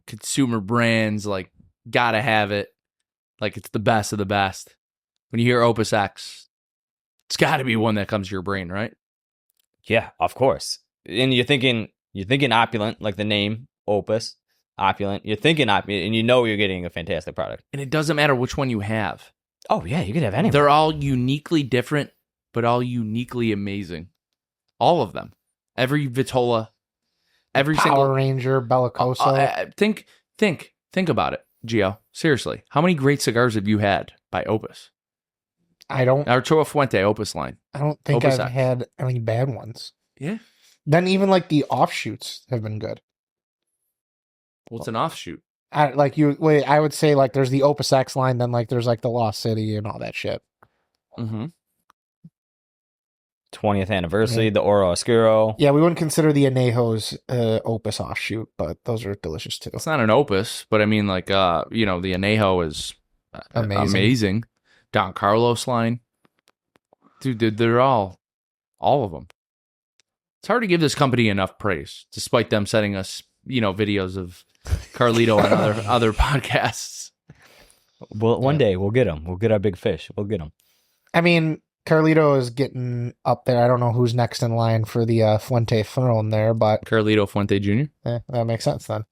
consumer brands, like gotta have it, like it's the best of the best. When you hear Opus X, it's got to be one that comes to your brain, right? Yeah, of course. And you're thinking opulent, like the name Opus, opulent. You're thinking opulent, and you're getting a fantastic product. And it doesn't matter which one you have. Oh yeah, you could have any. They're all uniquely different, but all uniquely amazing. All of them. Every Vitola, every Power single Ranger, Bellicoso. Think about it, Gio. Seriously, how many great cigars have you had by Opus? I don't Arturo Fuente Opus line. think Opus I've X. had any bad ones. Yeah. Then even like the offshoots have been good. Well, it's an offshoot. I would say like there's the Opus X line, then like there's like the Lost City and all that shit. Mm-hmm. 20th anniversary, the Oro Oscuro. Yeah, we wouldn't consider the Anejo's Opus offshoot, but those are delicious too. It's not an Opus, but I mean, like, the Anejo is amazing. Don Carlos line. Dude, they're all of them. It's hard to give this company enough praise, despite them sending us, videos of Carlito and other podcasts. Well, one day we'll get them. We'll get our big fish. We'll get them. I mean, Carlito is getting up there. I don't know who's next in line for the Fuente throne there, but Carlito Fuente Jr. that makes sense then.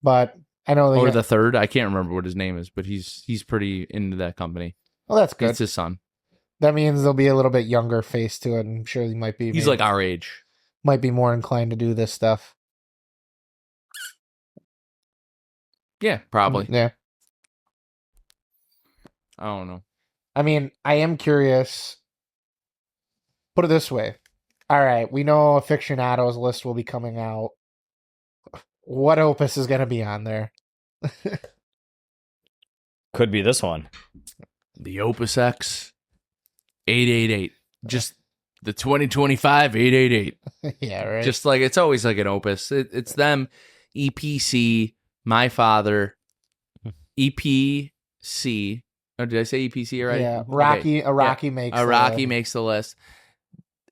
But I know Or the third. I can't remember what his name is, but he's pretty into that company. well, that's good. It's his son. That means there'll be a little bit younger face to it. I'm sure he might be. He's like our age. Might be more inclined to do this stuff. Yeah, probably. Yeah. I don't know. I mean, I am curious. Put it this way. All right, we know Aficionados list will be coming out. What Opus is going to be on there? Could be this one. The Opus X 888. Just the 2025 888. Yeah, right. Just like it's always like an Opus. It's them, EPC, my father, EPC. Oh, did I say EPC right? Yeah, Okay. Rocky makes makes the list.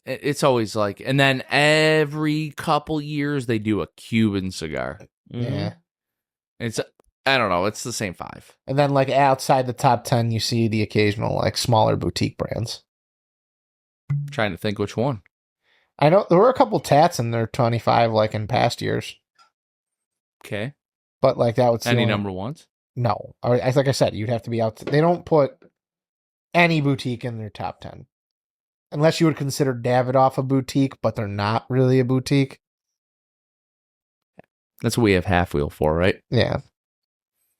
It's always like, and then every couple years they do a Cuban cigar. Yeah. It's, I don't know, it's the same 5. And then like outside the top 10, you see the occasional like smaller boutique brands. I'm trying to think which one. I know there were a couple tats in their 25 like in past years, Okay. but like that was the Any only- number ones? No, like I said, you'd have to be out. They don't put any boutique in their top 10, unless you would consider Davidoff a boutique, but they're not really a boutique. That's what we have Half Wheel for, right? Yeah,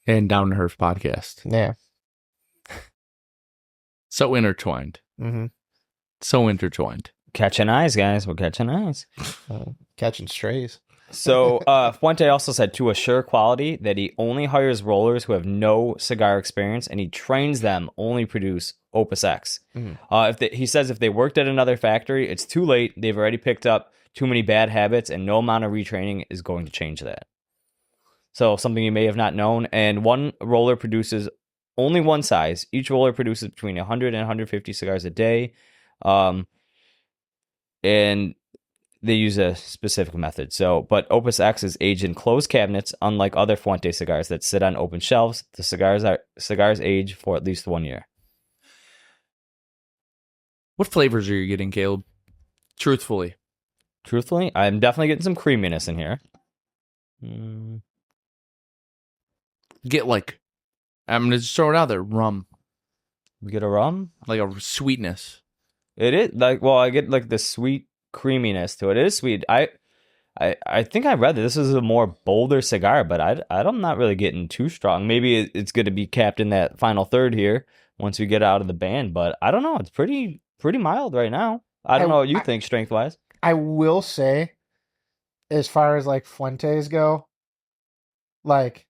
And Down to Herf podcast. yeah. So intertwined. Mm-hmm. So intertwined. Catching eyes, guys. We're catching eyes. Catching strays. So Fuente also said to assure quality that he only hires rollers who have no cigar experience, and he trains them only produce Opus X. He says if they worked at another factory, it's too late. They've already picked up too many bad habits, and no amount of retraining is going to change that. So something you may have not known. And one roller produces only one size. Each roller produces between 100 and 150 cigars a day. And they use a specific method. But Opus X is aged in closed cabinets, unlike other Fuente cigars that sit on open shelves. The cigars age for at least 1 year. What flavors are you getting, Caleb? Truthfully. Truthfully, I'm definitely getting some creaminess in here. Get like, I'm going to just throw it out there, rum. We get a rum? Like a sweetness. It is like, well, I get like the sweet creaminess to it. It is sweet. I think I read that this is a more bolder cigar, but I'm not really getting too strong. Maybe it's going to be capped in that final third here once we get out of the band, but I don't know. It's pretty mild right now. I don't know what you think strength wise. I will say, as far as like Fuentes go, like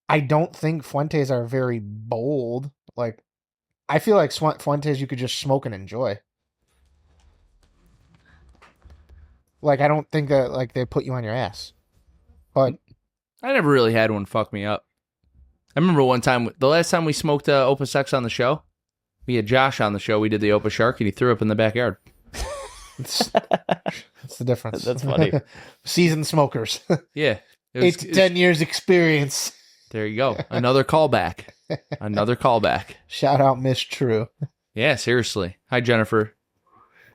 I don't think Fuentes are very bold. Like I feel like Fuentes you could just smoke and enjoy. Like I don't think that like they put you on your ass. But I never really had one fuck me up. I remember one time, the last time we smoked Opus X on the show, we had Josh on the show. We did the Opus Shark, and he threw up in the backyard. that's the difference. That's funny. Seasoned smokers. Yeah. 8 to 10 years experience. There you go. Another callback. Another callback. Shout out Miss True. Yeah, seriously. Hi, Jennifer.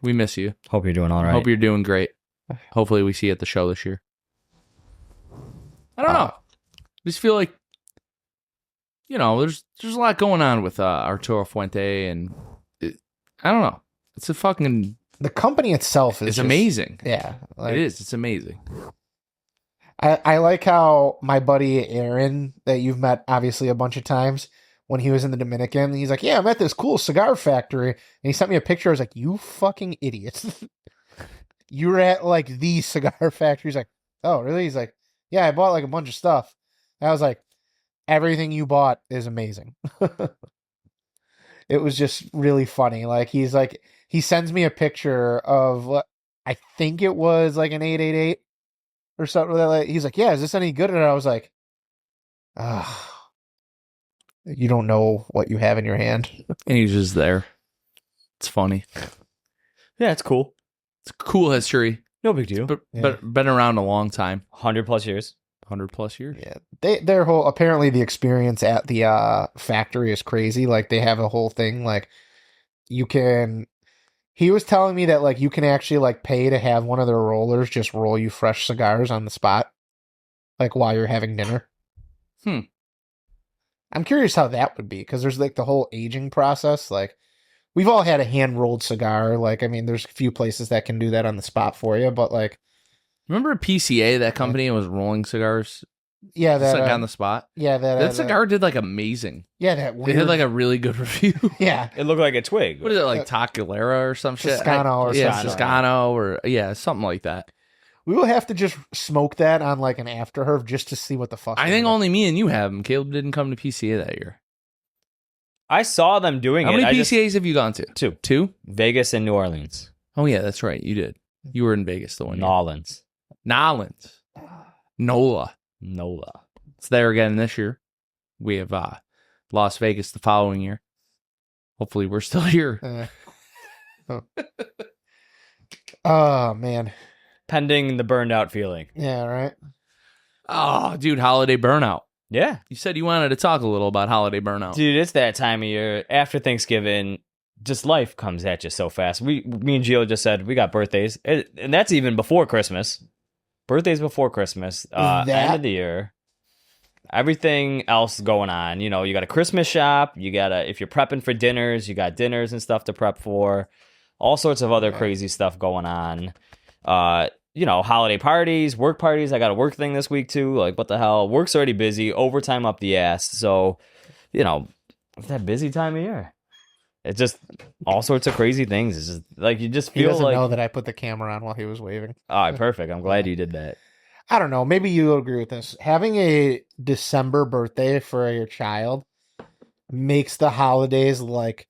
We miss you. Hope you're doing all right. Hope you're doing great. Hopefully we see you at the show this year. I don't know. I just feel like, there's a lot going on with Arturo Fuente, and I don't know. It's a fucking... The company itself is It's just amazing. Yeah. Like, It is. It's amazing. I like how my buddy Aaron, that you've met obviously a bunch of times, when he was in the Dominican, he's like, yeah, I'm at this cool cigar factory. And he sent me a picture. I was like, you fucking idiot. You're at like the cigar factory. He's like, oh, really? He's like, yeah, I bought like a bunch of stuff. And I was like, everything you bought is amazing. It was just really funny. Like, he's like, he sends me a picture of, I think it was like an 888 or something like that. He's like, yeah, is this any good? And I was like, you don't know what you have in your hand. And he's just there. It's funny. Yeah, it's cool. It's a cool history. No big deal. But Yeah. been around a long time. 100+ years. 100+ years. Yeah, their whole, apparently the experience at the factory is crazy. Like, they have a whole thing, like, he was telling me that, like, you can actually, like, pay to have one of their rollers just roll you fresh cigars on the spot, like, while you're having dinner. I'm curious how that would be, because there's, like, the whole aging process. Like, we've all had a hand-rolled cigar. Like, I mean, there's a few places that can do that on the spot for you, but, like... Remember PCA, that company was rolling cigars? Yeah, Just, that... like, on the spot? Yeah, That cigar did, like, amazing. Yeah, that They weird... had, like, a really good review. Yeah. It looked like a twig. What is it, like Taculera or some shit? Toscano or Yeah, something. Toscano or, yeah, something like that. We will have to just smoke that on, like, an after Herf just to see what the fuck... I think only me and you have them. Caleb didn't come to PCA that year. I saw them doing How it. many PCAs have you gone to? Two. Two? Vegas and New Orleans. Oh, yeah, that's right. You did. You were in Vegas the one year. Nolans. NOLA. NOLA. It's there again this year. We have Las Vegas the following year. Hopefully we're still here. Oh, man. Pending the burned out feeling. Yeah, right. Oh, dude, holiday burnout. Yeah. You said you wanted to talk a little about holiday burnout. Dude, it's that time of year. After Thanksgiving, just life comes at you so fast. Me and Gio just said we got birthdays. And that's even before Christmas. Birthdays before Christmas. End of the year. Everything else going on. You know, you got a Christmas shop. You got if you're prepping for dinners, you got dinners and stuff to prep for. All sorts of other crazy stuff going on. You know, holiday parties, work parties. I got a work thing this week too. Like, what the hell? Work's already busy. Overtime up the ass. So, you know, it's that busy time of year. It's just all sorts of crazy things. It's just like you just feel He doesn't like know that I put the camera on while he was waving. Oh, perfect. I'm glad you did that. I don't know. Maybe you'll agree with this. Having a December birthday for your child makes the holidays, like,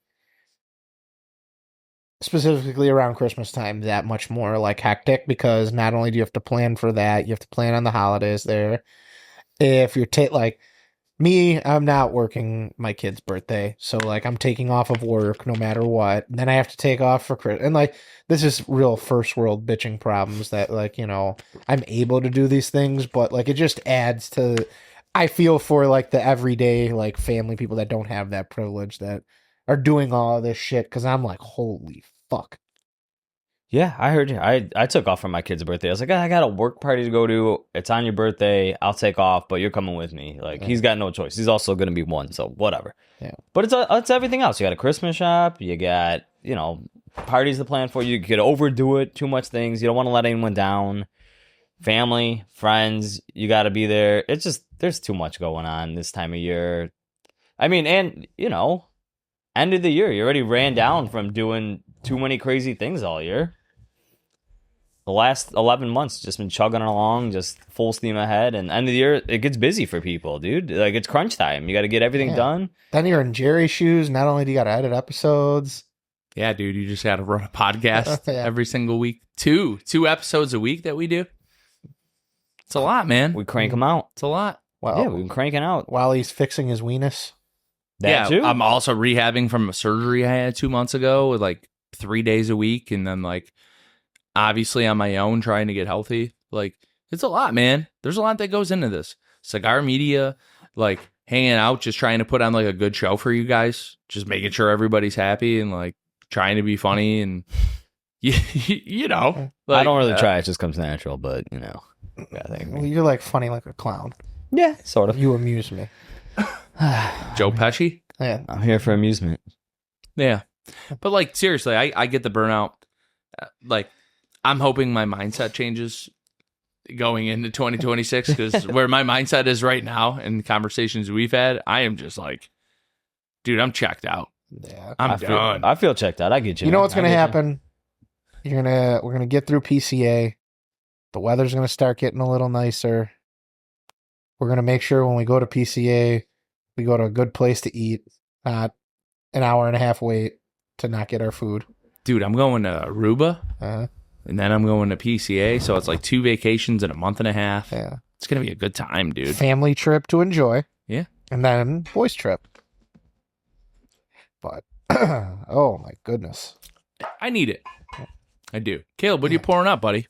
specifically around Christmas time, that much more, like, hectic, because not only do you have to plan for that, you have to plan on the holidays there. If you're like me, I'm not working my kid's birthday, so, like, I'm taking off of work no matter what. Then I have to take off for Christmas, and, like, this is real first world bitching problems that, like, you know, I'm able to do these things, but, like, it just adds to, I feel for, like, the everyday, like, family people that don't have that privilege that are doing all of this shit, because I'm like, holy fuck. Yeah, I heard you. I took off for my kid's birthday. I was like, I got a work party to go to. It's on your birthday. I'll take off, but you're coming with me. Like, he's got no choice. He's also going to be one, so whatever. Yeah. But it's everything else. You got a Christmas shop. You got, you know, parties to plan for. You could overdo it, too much things. You don't want to let anyone down. Family, friends, you got to be there. It's just, there's too much going on this time of year. I mean, and, you know, end of the year, you already ran down from doing too many crazy things all year. The last 11 months just been chugging along, just full steam ahead. And end of the year, it gets busy for people, dude. Like, it's crunch time. You got to get everything done. Then you're in Jerry's shoes. Not only do you got to edit episodes. Yeah, dude, you just got to run a podcast Yeah. every single week. Two episodes a week that we do. It's a lot, man. We crank them out. It's a lot. Well, Yeah, we've been cranking out. while he's fixing his weenus. That too? I'm also rehabbing from a surgery I had 2 months ago with like 3 days a week. And then like, obviously on my own trying to get healthy. Like, it's a lot, man. There's a lot that goes into this. Cigar media, like hanging out, just trying to put on like a good show for you guys. Just making sure everybody's happy and like trying to be funny and, you know. Like, I don't really try. It just comes natural, but, you know. Well, you're like funny like a clown. Yeah, sort of. You amuse me. Joe Pesci? Yeah. I'm here for amusement. Yeah. But like, seriously, I get the burnout. Like, I'm hoping my mindset changes going into 2026 because where my mindset is right now and the conversations we've had, I am just like, dude, I'm checked out. Yeah. I'm done. I feel checked out. I get you. You know what's going to happen? We're going to get through PCA. The weather's going to start getting a little nicer. We're going to make sure when we go to PCA, we go to a good place to eat, not an hour and a half wait to not get our food. Dude, I'm going to Aruba, and then I'm going to PCA, so it's like 2 vacations in a month and a half. Yeah. It's going to be a good time, dude. Family trip to enjoy. Yeah. And then boys trip. But, oh my goodness. I need it. I do. Caleb, what are you pouring up, buddy?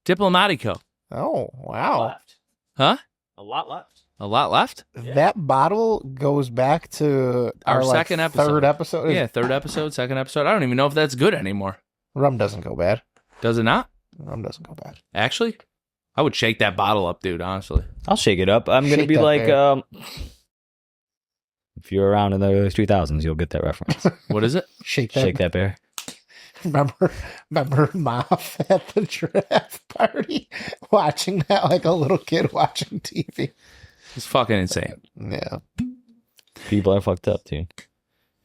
Diplomatico. Oh, wow. Huh? A lot left. A lot left? That bottle goes back to Our like, second episode. Third episode? Yeah, third episode, second episode. I don't even know if that's good anymore. Rum doesn't go bad. Does it not? Rum doesn't go bad. Actually, I would shake that bottle up, dude, honestly. I'll shake it up. I'm going to Shake be that like, bear. if you're around in the early 2000s, you'll get that reference. What is it? Shake that. Shake that bear. Remember Moff at the draft party watching that like a little kid watching TV. It's fucking insane. Yeah. People are fucked up, dude.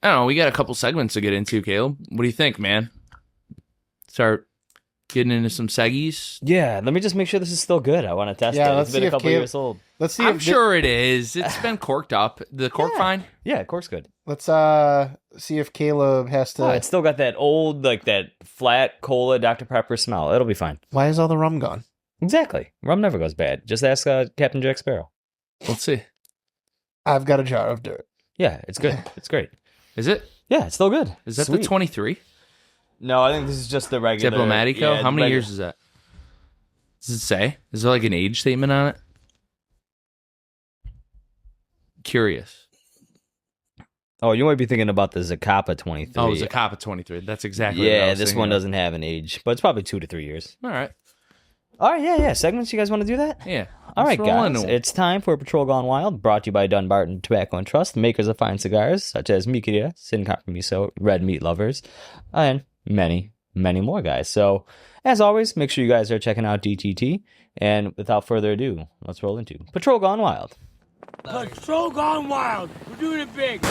I don't know. We got a couple segments to get into, Caleb. What do you think, man? Start getting into some seggies. Yeah, let me just make sure this is still good. I want to test Yeah, it. let's It's been see a if couple years old. Let's see. I'm sure it is. It's been corked up. The cork fine? Yeah, cork's good. Let's see if Caleb has to. Oh, it's still got that old, like that flat cola Dr. Pepper smell. It'll be fine. Why is all the rum gone? Exactly. Rum never goes bad. Just ask Captain Jack Sparrow. Let's see. I've got a jar of dirt. Yeah, it's good. It's great. Is it? Yeah, it's still good. Is that Sweet. the 23? No, I think this is just the regular. Diplomatico? Yeah, How many years is that? Does it say? Is there like an age statement on it? Curious. Oh, you might be thinking about the Zacapa 23. Oh, Zacapa 23. That's exactly what I Yeah, was this thinking one of. doesn't have an age, but it's probably 2 to 3 years. All right. All right, yeah. Segments, you guys want to do that? Yeah. All Let's right, roll guys. into it. It's time for Patrol Gone Wild, brought to you by Dunbarton Tobacco and Trust, makers of fine cigars such as Mikiria, Sin Compromiso, Red Meat Lovers, and many, many more, guys. So, as always, make sure you guys are checking out DTT. And without further ado, let's roll into Patrol Gone Wild. Patrol Gone Wild. We're doing it big.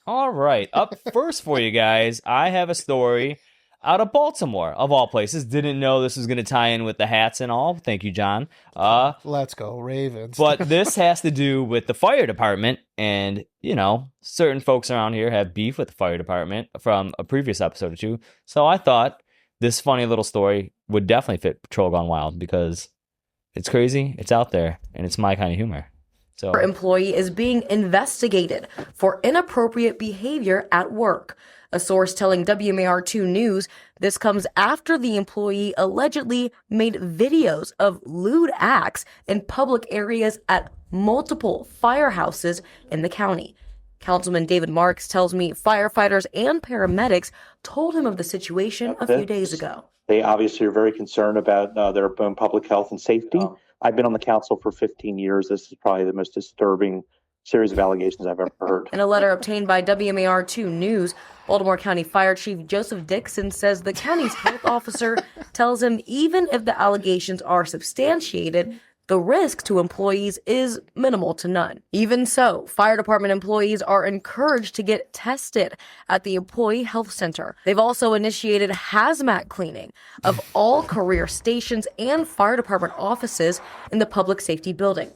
All right, up first for you guys, I have a story out of Baltimore, of all places. Didn't know this was going to tie in with the hats and all. Thank you, John. Let's go, Ravens. But this has to do with the fire department, and, you know, certain folks around here have beef with the fire department from a previous episode or two. So I thought this funny little story would definitely fit Patrol Gone Wild because it's crazy, it's out there, and it's my kind of humor. So, Our employee is being investigated for inappropriate behavior at work. A source telling WMAR2 News this comes after the employee allegedly made videos of lewd acts in public areas at multiple firehouses in the county. Councilman David Marks tells me firefighters and paramedics told him of the situation a few days ago. They obviously are very concerned about their own public health and safety. I've been on the council for 15 years. This is probably the most disturbing series of allegations I've ever heard. In a letter obtained by WMAR2 News, Baltimore County Fire Chief Joseph Dixon says the county's health officer tells him even if the allegations are substantiated, the risk to employees is minimal to none. Even so, fire department employees are encouraged to get tested at the Employee Health Center. They've also initiated hazmat cleaning of all career stations and fire department offices in the public safety building.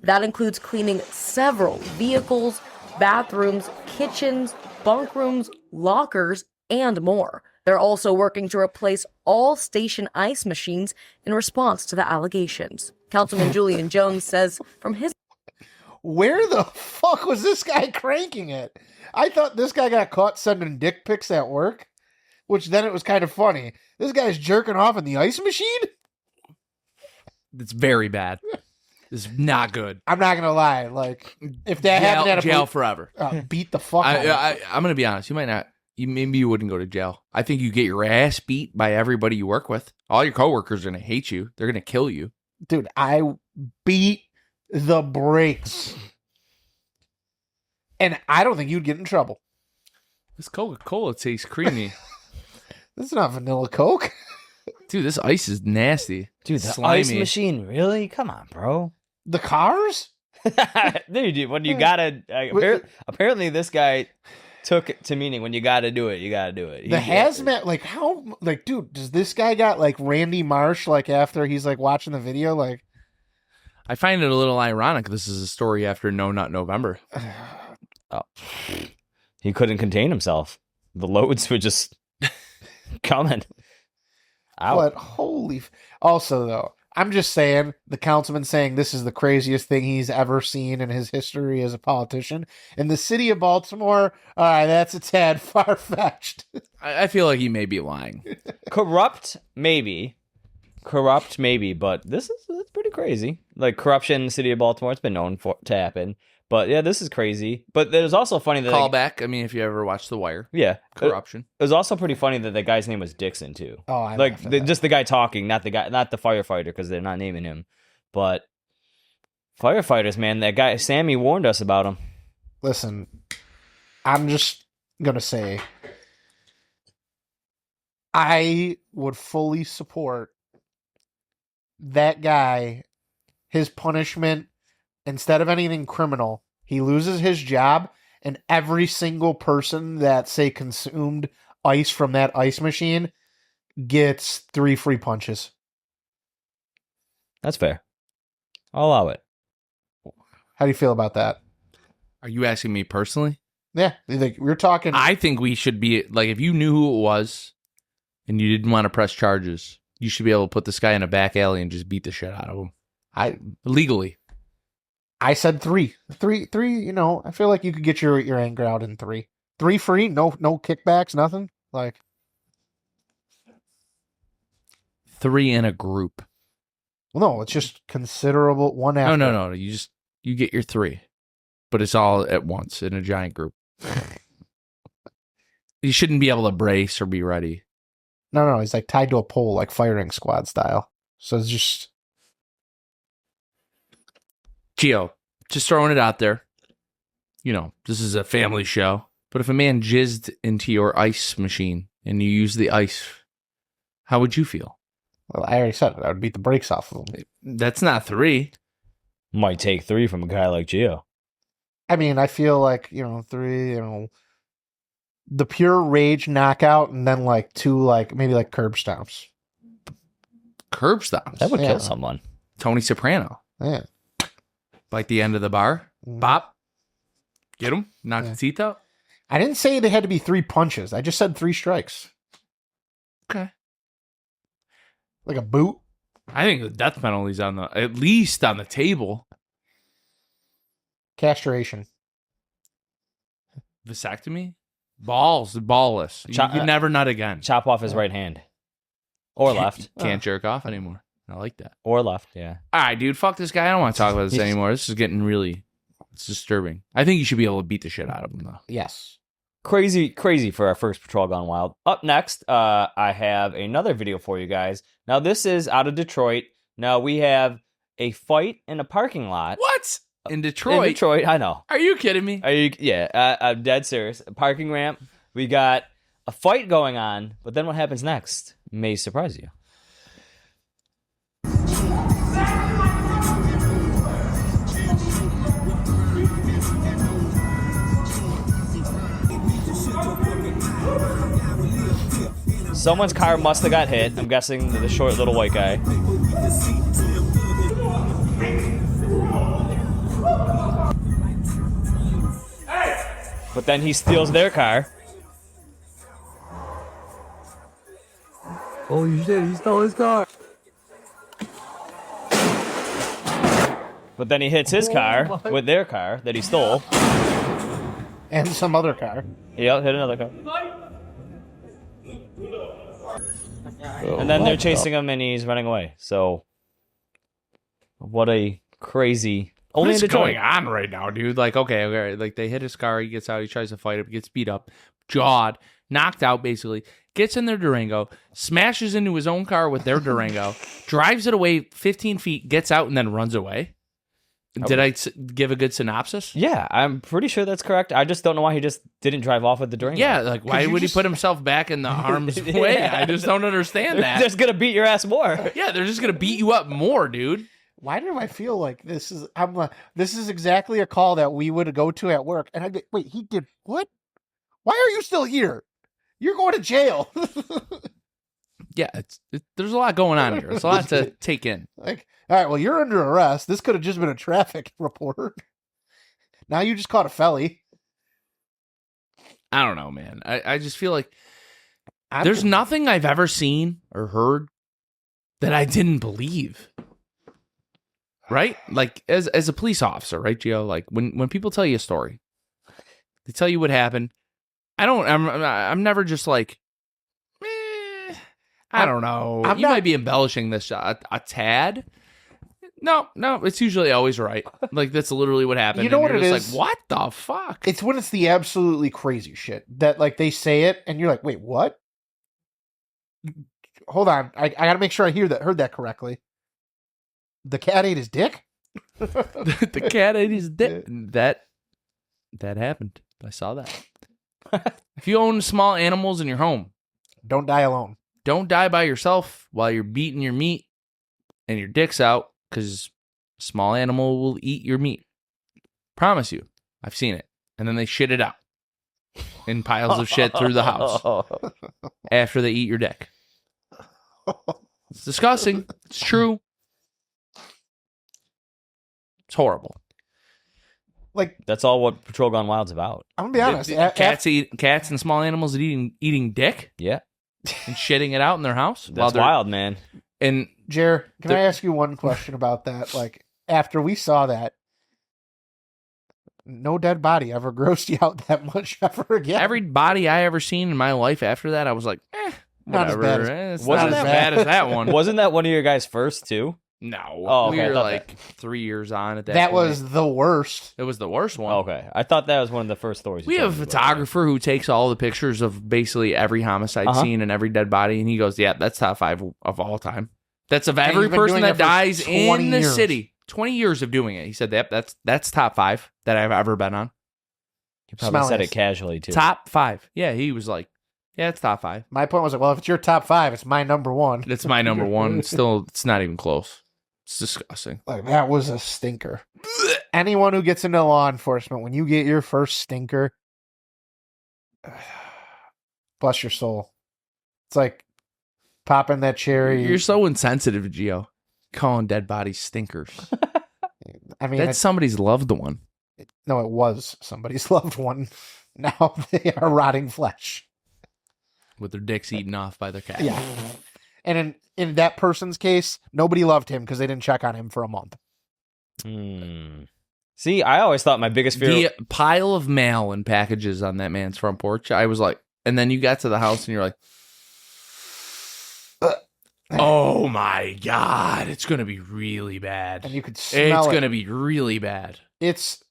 That includes cleaning several vehicles, bathrooms, kitchens, bunk rooms, lockers, and more. They're also working to replace all station ice machines in response to the allegations. Councilman Julian Jones says from his... Where the fuck was this guy cranking it? I thought this guy got caught sending dick pics at work, which then it was kind of funny. This guy's jerking off in the ice machine? It's very bad. It's not good. I'm not going to lie. Like, if that happened at a jail forever. beat the fuck out of him. I'm going to be honest. You might not. Maybe you wouldn't go to jail. I think you get your ass beat by everybody you work with. All your coworkers are going to hate you. They're going to kill you. Dude, I beat the brakes. And I don't think you'd get in trouble. This Coca-Cola tastes creamy. This is not vanilla Coke. Dude, this ice is nasty. dude, the Slimy. ice machine, really? Come on, bro. The cars? Dude, when you gotta... apparently this guy took it to meaning when you gotta do it, you gotta do it. The hazmat, like, how, like, dude, does this guy got, like, Randy Marsh, like, after he's, like, watching the video? Like, I find it a little ironic. This is a story after No Nut November. Oh. He couldn't contain himself. The loads were just coming. Ow. but holy. Also, though, I'm just saying, the councilman saying this is the craziest thing he's ever seen in his history as a politician. In the city of Baltimore, that's a tad far-fetched. I feel like he may be lying. Corrupt, maybe, but it's pretty crazy. Like corruption in the city of Baltimore, it's been known to happen. But yeah, this is crazy. But it was also funny that Callback. I mean, if you ever watched The Wire. yeah, Corruption. It was also pretty funny that the guy's name was Dixon too. Oh, I like laughed at that. just the guy talking, not the firefighter, because they're not naming him. But firefighters, man, that guy Sammy warned us about him. Listen, I'm just going to say, I would fully support that guy. His punishment, instead of anything criminal, he loses his job, and every single person that, say, consumed ice from that ice machine gets 3 free punches. That's fair. I'll allow it. How do you feel about that? Are you asking me personally? Yeah, like we're talking. I think we should be like, if you knew who it was and you didn't want to press charges, you should be able to put this guy in a back alley and just beat the shit out of him. Legally. I said 3. 3. You know, I feel like you could get your anger out in 3. 3 free, no kickbacks, nothing. Like 3 in a group. well, no, it's just considerable. One after. No. You get your 3, but it's all at once in a giant group. You shouldn't be able to brace or be ready. No, he's like tied to a pole, like firing squad style. So it's just Gio, just throwing it out there. You know, this is a family show. But if a man jizzed into your ice machine and you use the ice, how would you feel? well, I already said it. I would beat the brakes off of him. That's not 3. Might take 3 from a guy like Gio. I mean, I feel like 3. The pure rage knockout, and then like 2, like maybe like curb stomps. Curb stomps. That would Yeah. kill someone. Tony Soprano. Yeah. Like the end of the bar. Mm. Bop. Get him. Knock Yeah. the teeth out. I didn't say they had to be 3 punches. I just said 3 strikes. Okay. Like a boot. I think the death penalty's at least on the table. Castration. Vasectomy? Ballless. You can never nut again. Chop off his right hand. Or left. Can't jerk off anymore. I like that. Or left, yeah. All right, dude. Fuck this guy. I don't want to talk about this anymore. This is getting it's disturbing. I think you should be able to beat the shit out of him, though. Yes. Crazy for our first Patrol Gone Wild. Up next, I have another video for you guys. Now, this is out of Detroit. Now, we have a fight in a parking lot. What? In Detroit? In Detroit, I know. Are you kidding me? I'm dead serious. A parking ramp. We got a fight going on, but then what happens next may surprise you. Someone's car must have got hit. I'm guessing the short little white guy. But then he steals their car. Holy shit, he stole his car. But then he hits his car with their car that he stole. And some other car. Yep, hit another car. And then they're chasing him and he's running away. So, what a crazy... What Only is in Detroit. going on right now, dude? Like, okay, like they hit his car, he gets out, he tries to fight it, gets beat up, jawed, knocked out basically, gets in their Durango, smashes into his own car with their Durango, drives it away 15 feet, gets out, and then runs away. Did I give a good synopsis? Yeah, I'm pretty sure that's correct. I just don't know why he just didn't drive off with the Durango. Yeah, like why would he put himself back in the harm's way? Yeah. I just don't understand They're that. just gonna beat your ass more. Yeah, they're just gonna beat you up more, dude. Why do I feel like this is? This is exactly a call that we would go to at work, and I'd be, wait, he did what? Why are you still here? You're going to jail. Yeah, there's a lot going on here. There's a lot to take in. Like, all right, well, you're under arrest. This could have just been a traffic report. Now you just caught a felly. I don't know, man. I just feel like there's nothing I've ever seen or heard that I didn't believe. Right? Like as a police officer, right, Gio? Like when people tell you a story, they tell you what happened. I'm never just like, I don't know. You might be embellishing this a tad. No, it's usually always right. Like that's literally what happened. You know and what you're it just is? like, what the fuck? It's when it's the absolutely crazy shit that like they say it, and you're like, wait, what? Hold on, I gotta make sure I heard that correctly. The cat ate his dick? The cat ate his dick. That happened. I saw that. If you own small animals in your home, Don't die alone. don't die by yourself while you're beating your meat and your dick's out, because a small animal will eat your meat. Promise you. I've seen it. And then they shit it out in piles of shit through the house after they eat your dick. It's disgusting. It's true. It's horrible. Like, That's all what Patrol Gone Wild's about. I'm gonna be honest. Cats and small animals eating dick Yeah. and shitting it out in their house. That's wild, man. And Jer, can I ask you one question about that? Like, after we saw that, no dead body ever grossed you out that much ever again. every body I ever seen in my life after that, I was like, Not as whatever. bad as- It's Wasn't not as that bad as that one. Wasn't that one of your guys' first, too? No. Oh, okay, We I were thought like 3 years on at that that point. was the worst. It was the worst one. Okay. I thought that was one of the first stories. We you have a told me about. photographer who takes all the pictures of basically every homicide Uh-huh. scene and every dead body, and he goes, "Yeah, that's top 5 of all time. That's of every he's been person doing that it for dies 20 in the years. city. 20 years of doing it." He said, "Yep, that's top 5 that I've ever been on. He probably Smell said it. it casually, too. Top 5." Yeah, he was like, "Yeah, it's top 5. My point was like, well, if it's your top 5, it's my number 1. It's my number one. Still, it's not even close. It's disgusting." Like, that was a stinker. Anyone who gets into law enforcement, when you get your first stinker, bless your soul. It's like popping that cherry. You're so insensitive, Gio. Calling dead bodies stinkers. I mean, That's somebody's loved one. no, it was somebody's loved one. Now they are rotting flesh. With their dicks eaten off by their cat. Yeah. And in that person's case, nobody loved him because they didn't check on him for a month. See, I always thought my biggest fear... The pile of mail and packages on that man's front porch, I was like, and then you got to the house and you're like, oh my God, it's going to be really bad. And you could It's smell going it. to be really bad. It's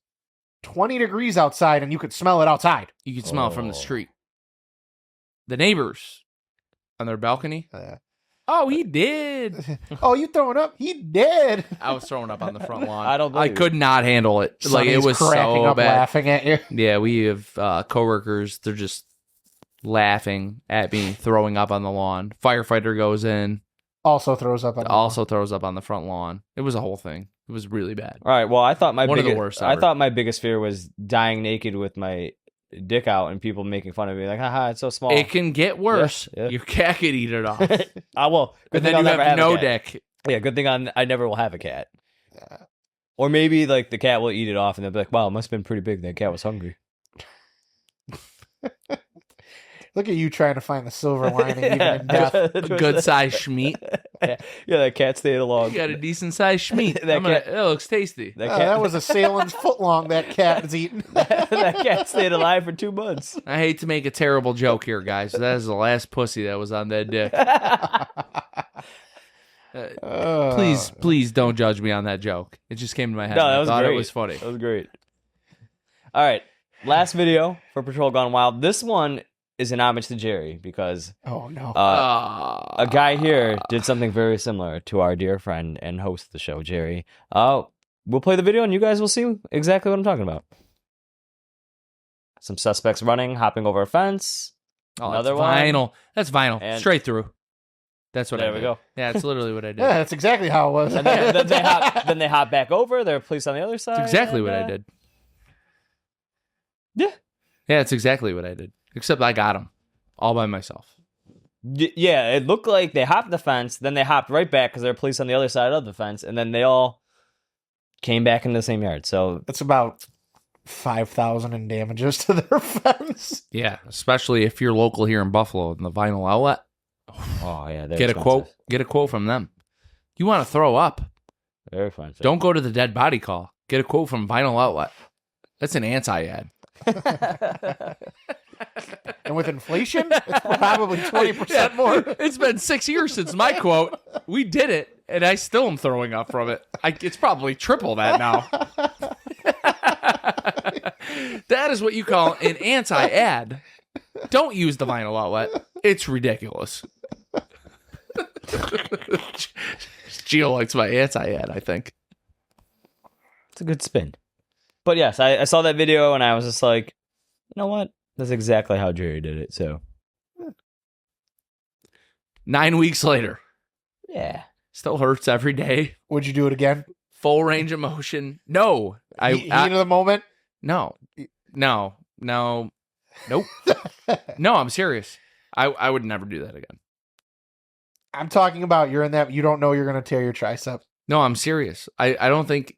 20 degrees outside and you could smell it outside. You could smell it from the Oh. street. The neighbors on their balcony. Uh, Oh, he did. oh, you throwing up? He did. I was throwing up on the front lawn. I don't believe I could not handle it. Like, it Sonny's was cracking so up bad. laughing at you. Yeah, we have coworkers. They're just laughing at me, throwing up on the lawn. Firefighter goes in, Also throws up on the also throws up on the front lawn. It was a whole thing. It was really bad. All right, well, I thought One of the worst I ever. thought my biggest fear was dying naked with my dick out and people making fun of me, like, haha, it's so small. It can get worse. Yeah. Your cat could eat it off. Well, good And thing then I'll you never have have no a cat. dick. Yeah, good thing I never will have a cat. Or maybe like the cat will eat it off and they'll be like, wow, it must have been pretty big. That cat was hungry. Look at you trying to find the silver lining even in death. A good sized schmeat. Yeah, that cat stayed along. You got a decent sized schmeat. That cat- It looks tasty. That Oh, cat, that was a sailing's foot long that cat is eating. that cat stayed alive for 2 months. I hate to make a terrible joke here, guys. That is the last pussy that was on that dick. Please don't judge me on that joke. It just came to my head. No, and that I was thought great. it was funny. That was great. All right, last video for Patrol Gone Wild. This one is an homage to Jerry because Oh, no. a guy here did something very similar to our dear friend and host of the show, Jerry. We'll play the video and you guys will see exactly what I'm talking about. Some suspects running, hopping over a fence. Another that's one. vinyl. That's vinyl. And- Straight through. That's what I There did. we go. Yeah, that's literally what I did. Yeah, that's exactly how it was. And then they hop back over. There are police on the other side. That's exactly and, what I did. Yeah. Yeah, it's exactly what I did. Except I got him all by myself. Yeah, it looked like they hopped the fence, then they hopped right back because there were police on the other side of the fence, and then they all came back into the same yard. So That's about 5,000 in damages to their fence. Yeah, especially if you're local here in Buffalo and the vinyl outlet. oh yeah, they're Get a expensive. quote. Get a quote from them. You want to throw up? Very expensive. Don't go to the dead body call. Get a quote from Vinyl Outlet. That's an anti-ad. And with inflation, it's probably 20% more. It's been 6 years since my quote. We did it, and I still am throwing up from it. It's probably triple that now. That is what you call an anti-ad. Don't use the Vinyl Outlet. It's ridiculous. Gio likes my anti-ad, I think. It's a good spin. But yes, I saw that video and I was just like, you know what? That's exactly how Jerry did it. So 9 weeks later. yeah. Still hurts every day. Would you do it again? Full range of motion. No. Heat of the moment? No. Nope. No, I'm serious. I would never do that again. I'm talking about you're in that, you don't know you're going to tear your tricep. No, I'm serious. I don't think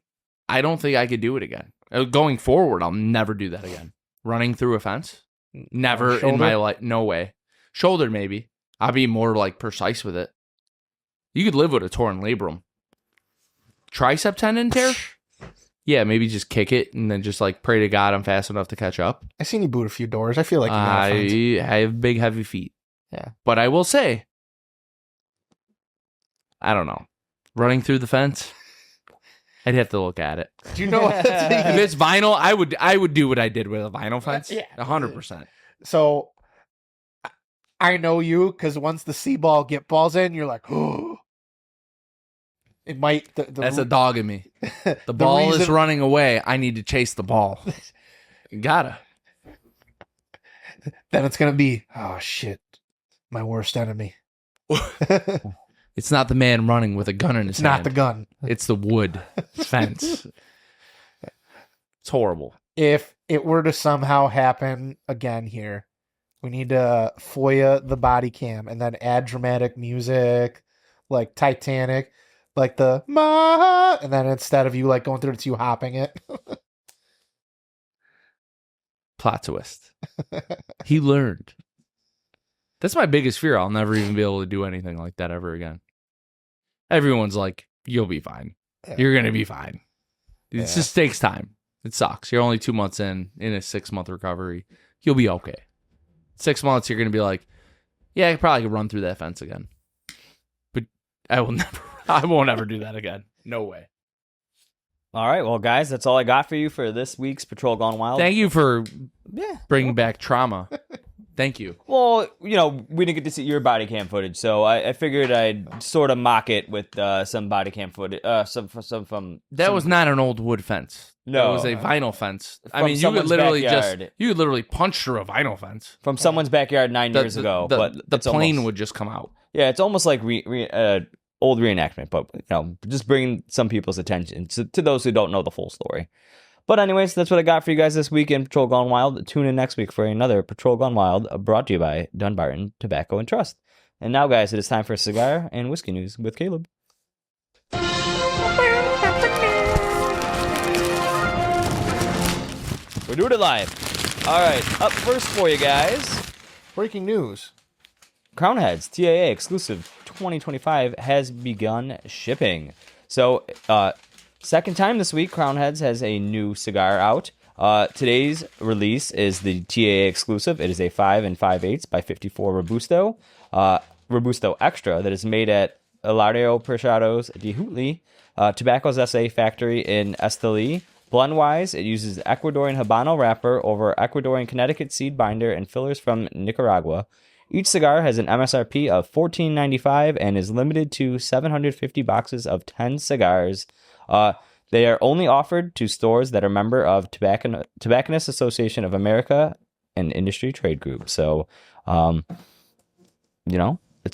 I don't think I could do it again. Going forward, I'll never do that again. Running through a fence? Never in my life. No way. Shoulder, maybe. I'll be more like precise with it. You could live with a torn labrum. Tricep tendon tear? Yeah, maybe just kick it and then just like pray to God I'm fast enough to catch up. I seen you boot a few doors. I feel like you got a fence. I have big, heavy feet. Yeah. But I will say, I don't know. Running through the fence, I'd have to look at it. Do you know If it's vinyl, I would do what I did with a vinyl fence. Yeah. 100%. So I know you because once the C ball get balls in, you're like, oh. It might. That's a dog in me. The ball is running away. I need to chase the ball. Gotta. Then it's gonna be, oh shit, my worst enemy. It's not the man running with a gun in his It's hand. not the gun. It's the wood fence. It's horrible. If it were to somehow happen again here, we need to FOIA the body cam and then add dramatic music like Titanic, like the ma, and then instead of you like going through it, it's you hopping it. Plot twist. He learned. That's my biggest fear. I'll never even be able to do anything like that ever again. Everyone's like, you'll be fine. You're going to be fine. It just takes time. It sucks. You're only 2 months in a 6-month recovery. You'll be okay. 6 months, you're going to be like, yeah, I probably could run through that fence again. But I won't ever do that again. No way. All right, well, guys, that's all I got for you for this week's Patrol Gone Wild. Thank you for bringing back trauma. Thank you. Well, we didn't get to see your body cam footage, so I figured I'd sort of mock it with some body cam footage. That was not an old wood fence. No. It was a vinyl fence. I From mean, you could someone's literally backyard. you could literally punch through a vinyl fence. from someone's backyard 9 years ago. The But it's plane almost, would just come out. Yeah, it's almost like old reenactment, but just bringing some people's attention to those who don't know the full story. But anyways, that's what I got for you guys this week in Patrol Gone Wild. Tune in next week for another Patrol Gone Wild brought to you by Dunbarton Tobacco and Trust. And now, guys, it is time for cigar and whiskey news with Caleb. We're doing it live. All right, up first for you guys. Breaking news. Crown Heads TAA exclusive 2025 has begun shipping. So, second time this week, Crown Heads has a new cigar out. Today's release is the TAA exclusive. It is a 5 5/8 by 54 Robusto. Robusto Extra that is made at Hilario Prasados de Hutley, Tobacco's SA factory in Esteli. Blend-wise, it uses Ecuadorian Habano wrapper over Ecuadorian Connecticut seed binder and fillers from Nicaragua. Each cigar has an MSRP of $14.95 and is limited to 750 boxes of 10 cigars. They are only offered to stores that are member of Tobacconists Association of America and Industry Trade Group. So, it's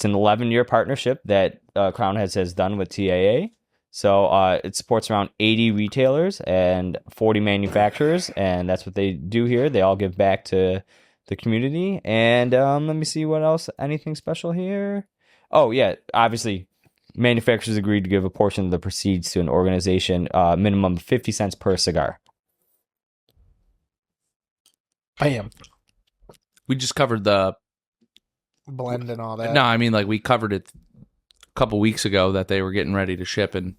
an 11-year partnership that Crown Heads has done with TAA. So it supports around 80 retailers and 40 manufacturers, and that's what they do here. They all give back to the community. And let me see what else. Anything special here? Oh, yeah. Obviously, manufacturers agreed to give a portion of the proceeds to an organization, minimum 50 cents per cigar. Bam. We just covered the Blend and all that. No, I mean, like, we covered it a couple weeks ago that they were getting ready to ship, and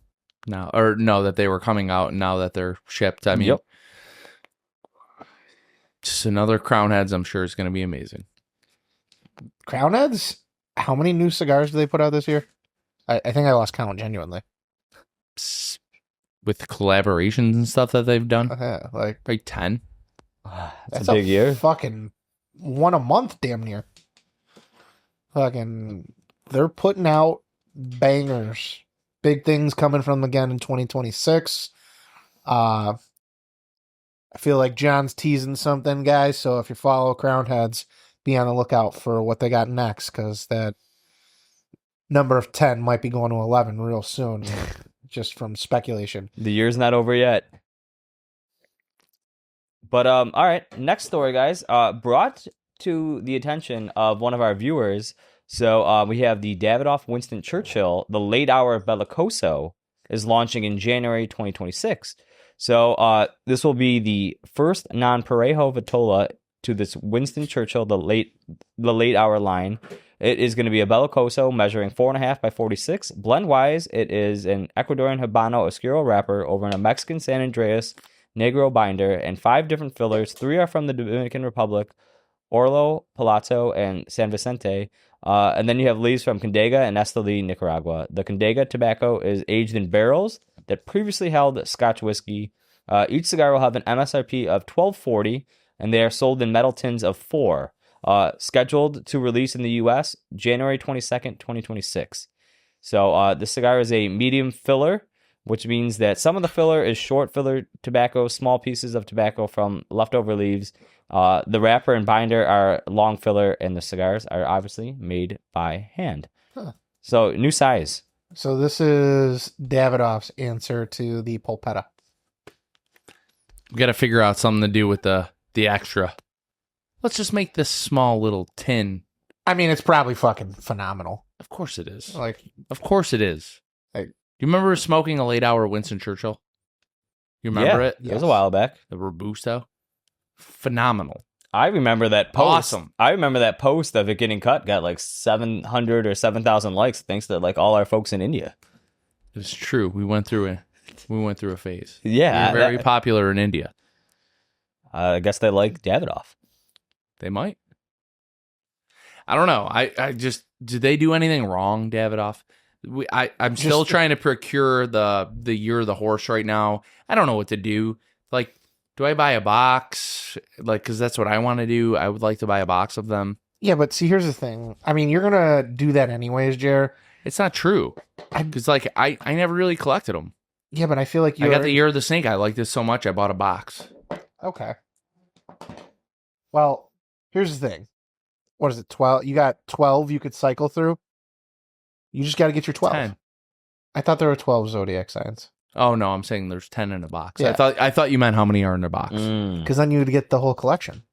now, or no, that they were coming out, and now that they're shipped. I mean, Yep. Just another Crown Heads, I'm sure, is going to be amazing. Crown Heads? How many new cigars do they put out this year? I think I lost count, genuinely. With collaborations and stuff that they've done, Like, probably 10. That's a big year. Fucking one a month, damn near. Fucking, they're putting out bangers. Big things coming from them again in 2026. I feel like John's teasing something, guys. So if you follow Crown Heads, be on the lookout for what they got next, because that number of 10 might be going to 11 real soon, just from speculation. The year's not over yet. But all right, next story, guys. Brought to the attention of one of our viewers. So we have the Davidoff Winston Churchill, the Late Hour Bellicoso, is launching in January 2026. So this will be the first non-Parejo Vitola to this Winston Churchill, the late hour line. It is going to be a Bellicoso measuring 4.5 by 46. Blend-wise, it is an Ecuadorian Habano Oscuro wrapper over in a Mexican San Andreas Negro binder and 5 different fillers. 3 are from the Dominican Republic, Orlo, Palazzo, and San Vicente. And then you have leaves from Condega and Esteli, Nicaragua. The Condega tobacco is aged in barrels that previously held Scotch whiskey. Each cigar will have an MSRP of $12.40, and they are sold in metal tins of 4. Scheduled to release in the U.S. January 22nd, 2026. So this cigar is a medium filler, which means that some of the filler is short filler tobacco, small pieces of tobacco from leftover leaves. The wrapper and binder are long filler, and the cigars are obviously made by hand. Huh. So new size. So this is Davidoff's answer to the polpetta. We got to figure out something to do with the extra. Let's just make this small little tin. I mean, it's probably fucking phenomenal. Of course it is. Like, Of course it is. Like, do you remember smoking a late hour Winston Churchill? You remember it? It was a while back. The Robusto? Phenomenal. I remember that post. Awesome. I remember that post of it getting cut got like 700 or 7,000 likes thanks to like all our folks in India. It's true. We went through a phase. Yeah. We were very popular in India. I guess they like Davidoff. They might. I don't know. I just, did they do anything wrong, Davidoff? I'm still trying to procure the year of the horse right now. I don't know what to do. Like, do I buy a box? Like, because that's what I want to do. I would like to buy a box of them. yeah, but see, here's the thing. I mean, you're going to do that anyways, Jer. It's not true. Because, like, I never really collected them. Yeah, but I feel like you I got the year of the snake. I liked this so much, I bought a box. Okay. Well, here's the thing. What is it, 12? You got 12 you could cycle through? You just got to get your 12. 10. I thought there were 12 zodiac signs. Oh, no, I'm saying there's 10 in a box. Yeah. I thought you meant how many are in a box. Because then you would get the whole collection.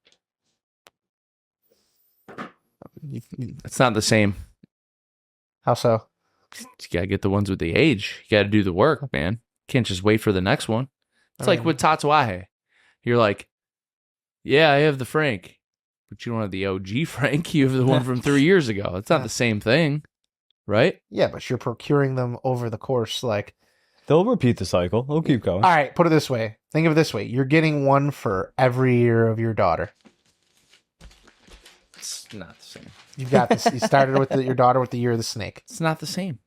It's not the same. How so? You got to get the ones with the age. You got to do the work, man. Can't just wait for the next one. It's like with Tatuaje. You're like, yeah, I have the Frank. But you don't have the OG Frank. You have the one from 3 years ago. It's not the same thing, right? Yeah, but you're procuring them over the course. Like, They'll repeat the cycle. They'll keep going. all right, put it this way. Think of it this way. You're getting one for every year of your daughter. It's not the same. You've got this. You started with your daughter with the year of the snake. It's not the same.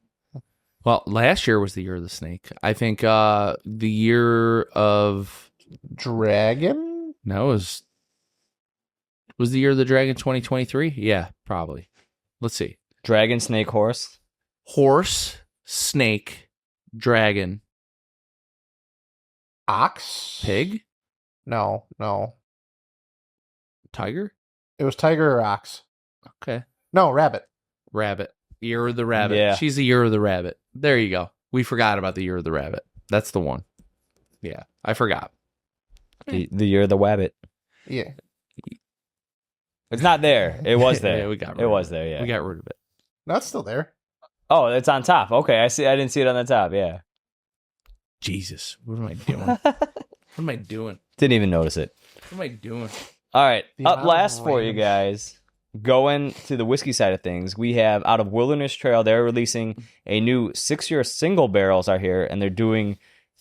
Well, last year was the year of the snake. I think the year of Dragon? no, was the year of the dragon 2023? Yeah, probably. Let's see. Dragon, snake, horse. Horse, snake, dragon, Ox? pig, No. tiger. It was tiger or ox. Okay. No, rabbit. Rabbit. Year of the rabbit. Yeah. She's the year of the rabbit. There you go. We forgot about the year of the rabbit. That's the one. Yeah, I forgot. The year of the wabbit. Yeah. It's not there. It was there. Yeah, we got rid It of was it. there, yeah. We got rid of it. No, it's still there. Oh, it's on top. Okay, I see. I didn't see it on the top. Yeah. Jesus, what am I doing? What am I doing? Didn't even notice it. What am I doing? All right. The Up amount last of for you range. guys, going to the whiskey side of things, we have out of Wilderness Trail, they're releasing a new 6-year single barrels are here, and they're doing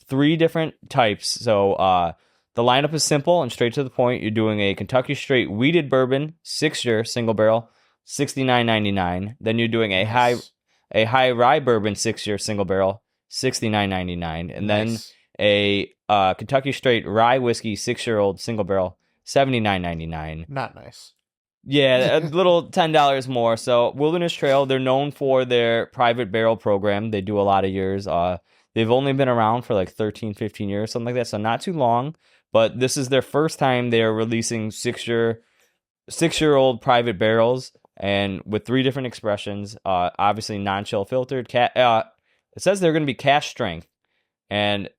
3 different types. So the lineup is simple and straight to the point. You're doing a Kentucky Straight Wheated Bourbon 6-year single barrel, $69.99. Then you're doing a high rye bourbon 6-year single barrel, $69.99. And then Nice. a Kentucky Straight Rye Whiskey 6-year-old single barrel, $79.99. Not nice. Yeah, a little $10 more. So Wilderness Trail, they're known for their private barrel program. They do a lot of years. They've only been around for like 13, 15 years, something like that. So not too long. But this is their first time they are releasing 6-year-old private barrels, and with 3 different expressions. Obviously non-chill filtered. It says they're going to be cash strength, and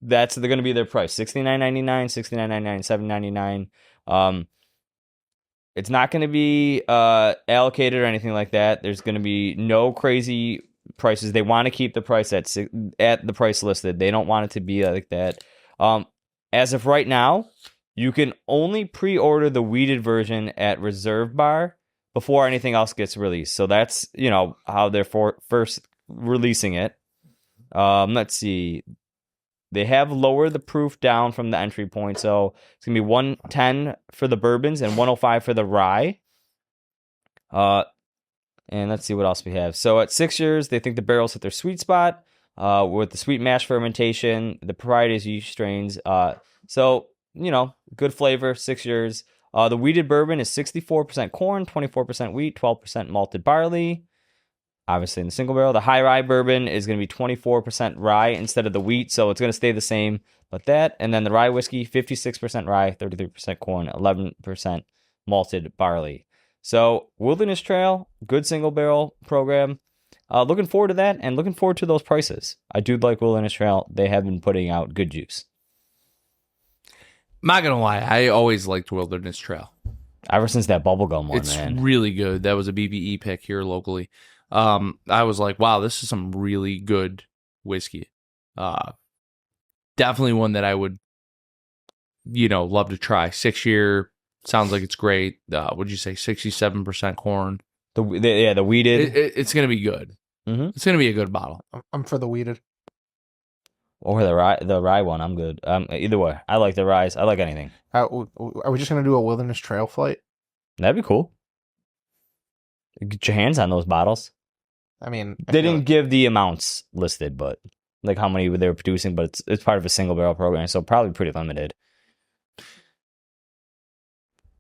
they're going to be their price: $69.99, $69.99, $7.99. It's not going to be allocated or anything like that. There's going to be no crazy prices. They want to keep the price at the price listed. They don't want it to be like that. As of right now, you can only pre-order the weeded version at Reserve Bar before anything else gets released. So that's, how they're first releasing it. Let's see. They have lowered the proof down from the entry point. So it's going to be 110 for the bourbons and 105 for the rye. And let's see what else we have. So at 6 years, they think the barrels hit their sweet spot with the sweet mash fermentation, the proprietary yeast strains. So, good flavor, 6 years. The wheated bourbon is 64% corn, 24% wheat, 12% malted barley. Obviously in the single barrel. The high rye bourbon is going to be 24% rye instead of the wheat, so it's going to stay the same. But that, and then the rye whiskey, 56% rye, 33% corn, 11% malted barley. So Wilderness Trail, good single barrel program. Looking forward to that, and looking forward to those prices. I do like Wilderness Trail. They have been putting out good juice. I'm not gonna lie, I always liked Wilderness Trail. Ever since that bubblegum one, It's man. really good. That was a BBE pick here locally. I was like, wow, this is some really good whiskey. Definitely one that I would, love to try. 6 year sounds like it's great. Would you say 67% corn? The weeded. It's gonna be good. Mm-hmm. It's gonna be a good bottle. I'm for the weeded. Or the rye one, I'm good. Either way, I like the ryes. I like anything. Are we just gonna do a Wilderness Trail flight? That'd be cool. Get your hands on those bottles. I mean, They didn't give the amounts listed, but like how many they were producing, but it's part of a single barrel program, so probably pretty limited.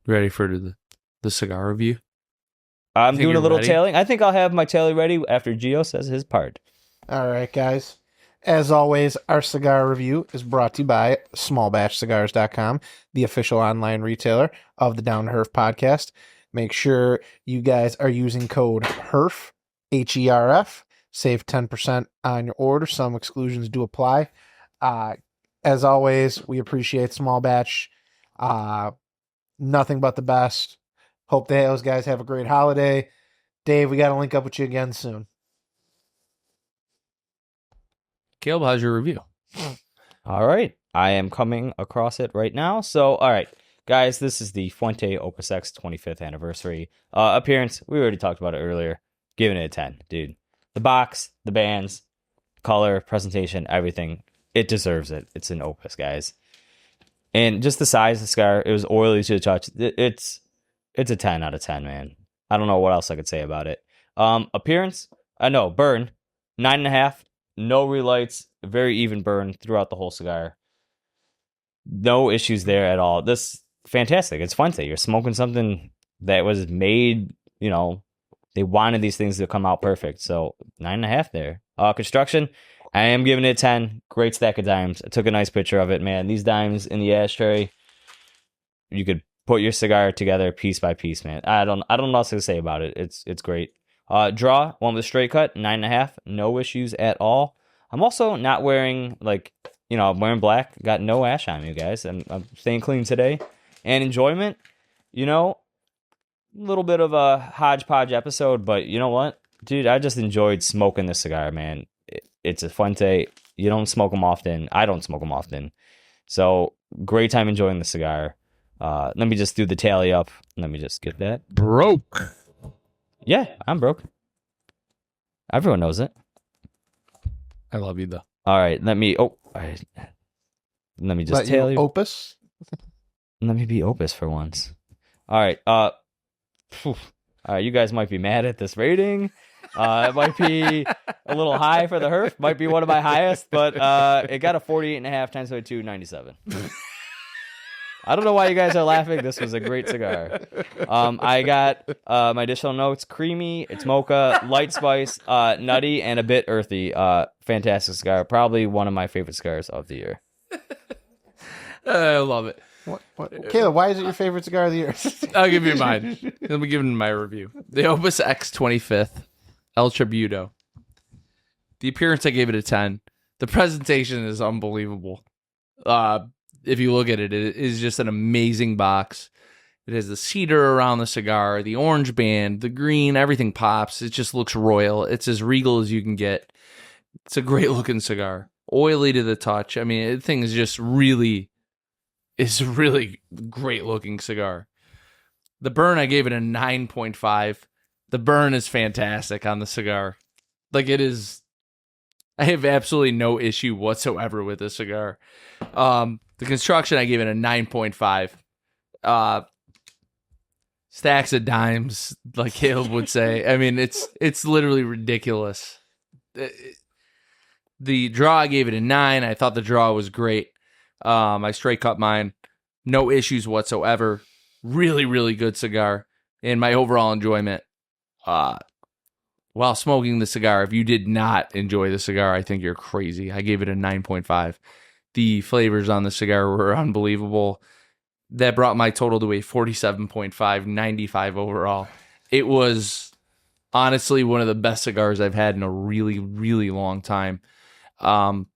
Ready for the cigar review? I'm Think doing a you're little ready? tailing. I think I'll have my tailing ready after Gio says his part. All right, guys. As always, our cigar review is brought to you by smallbatchcigars.com, the official online retailer of the Down to Herf podcast. Make sure you guys are using code HERF, HERF. Save 10% on your order. Some exclusions do apply. As always, we appreciate Small Batch. Nothing but the best. Hope those guys have a great holiday. Dave, we got to link up with you again soon. Caleb, how's your review? All right. I am coming across it right now. So, all right, guys, this is the Fuente Opus X 25th anniversary appearance. We already talked about it earlier. Giving it a 10, dude. The box, the bands, color, presentation, everything. It deserves it. It's an Opus, guys. And just the size of the cigar, it was oily to the touch. It's a 10 out of 10, man. I don't know what else I could say about it. Appearance, burn, 9.5. No relights, very even burn throughout the whole cigar. No issues there at all. This fantastic. It's Fuente. You're smoking something that was made, they wanted these things to come out perfect. So 9.5 there. Construction, I am giving it a 10. Great stack of dimes. I took a nice picture of it, man. These dimes in the ashtray, you could put your cigar together piece by piece, man. I don't know what else to say about it. It's great. Draw, one with a straight cut, 9.5. No issues at all. I'm also not wearing, I'm wearing black. Got no ash on me, guys. I'm staying clean today. And enjoyment, a little bit of a hodgepodge episode, but you know what? Dude, I just enjoyed smoking this cigar, man. It's a Fuente. You don't smoke them often. I don't smoke them often. So, great time enjoying the cigar. Let me just do the tally up. Let me just get that. Broke. Yeah, I'm broke. Everyone knows it. I love you though. All right, let me just tell you. Opus. Let me be Opus for once. All right. All right, you guys might be mad at this rating. It might be a little high for the Herf. Might be one of my highest, but it got a 48.5 times by 2, 97. I don't know why you guys are laughing. This was a great cigar. I got my additional notes: creamy, it's mocha, light spice, nutty, and a bit earthy. Fantastic cigar. Probably one of my favorite cigars of the year. I love it. What? Caleb, why is it your favorite cigar of the year? I'll give you mine. Let me give you my review. The Opus X 25th El Tributo. The appearance, I gave it a 10. The presentation is unbelievable. If you look at it, it is just an amazing box. It has the cedar around the cigar, the orange band, the green, everything pops. It just looks royal. It's as regal as you can get. It's a great looking cigar. oily to the touch. I mean, the thing is just really, it's a really great looking cigar. The burn, I gave it a 9.5. The burn is fantastic on the cigar. Like, it is, I have absolutely no issue whatsoever with this cigar. The construction, I gave it a 9.5. Stacks of dimes, like Caleb would say. I mean, it's literally ridiculous. The draw, I gave it a 9. I thought the draw was great. I straight cut mine. No issues whatsoever. Really, really good cigar. And my overall enjoyment, while smoking the cigar, if you did not enjoy the cigar, I think you're crazy. I gave it a 9.5. The flavors on the cigar were unbelievable. That brought my total to a 47.5, 95 overall. It was honestly one of the best cigars I've had in a really, really long time. And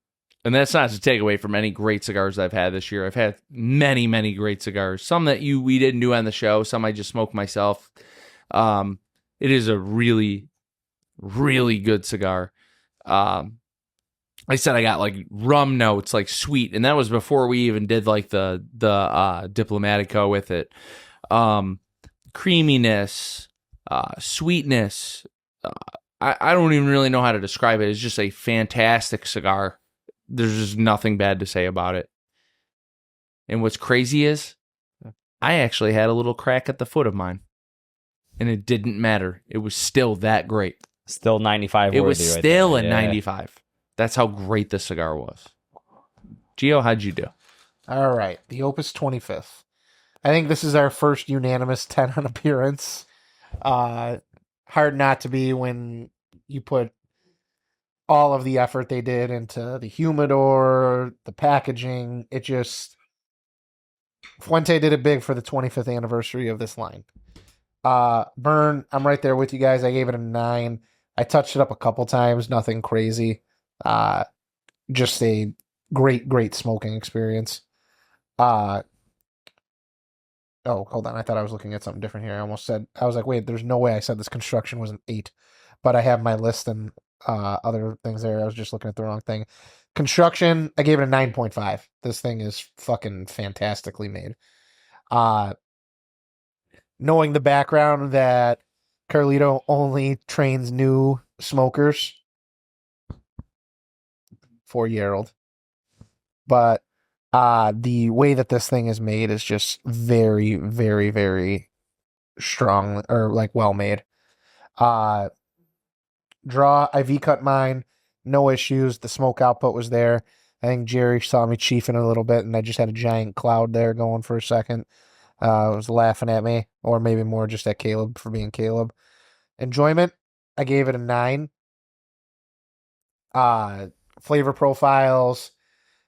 that's not to take away from any great cigars I've had this year. I've had many, many great cigars. Some that we didn't do on the show. Some I just smoked myself. It is a really, really good cigar. I said I got like rum notes, like sweet, and that was before we even did like the Diplomatico with it. Creaminess, sweetness. I don't even really know how to describe it. It's just a fantastic cigar. There's just nothing bad to say about it. And what's crazy is I actually had a little crack at the foot of mine, and it didn't matter. It was still that great. Still 95 It was worthy right still there. a 95. That's how great this cigar was. Gio, how'd you do? All right, the Opus 25th. I think this is our first unanimous 10 on appearance. Hard not to be when you put all of the effort they did into the humidor, the packaging. It just... Fuente did it big for the 25th anniversary of this line. Burn, I'm right there with you guys. I gave it a 9. I touched it up a couple times. Nothing crazy. Just a great smoking experience. Oh, hold on. I thought I was looking at something different here. I was like, wait, there's no way I said this construction was an 8, but I have my list and other things there. I was just looking at the wrong thing. Construction, I gave it a 9.5. This thing is fucking fantastically made. Knowing the background that Carlito only trains new smokers, 4-year-old, but the way that this thing is made is just very, very, very strong, or like well made. Draw, I V-cut mine, no issues. The smoke output was there. I think Jerry saw me chiefing a little bit, and I just had a giant cloud there going for a second. Was laughing at me, or maybe more just at Caleb for being Caleb. Enjoyment, I gave it a 9. Flavor profiles,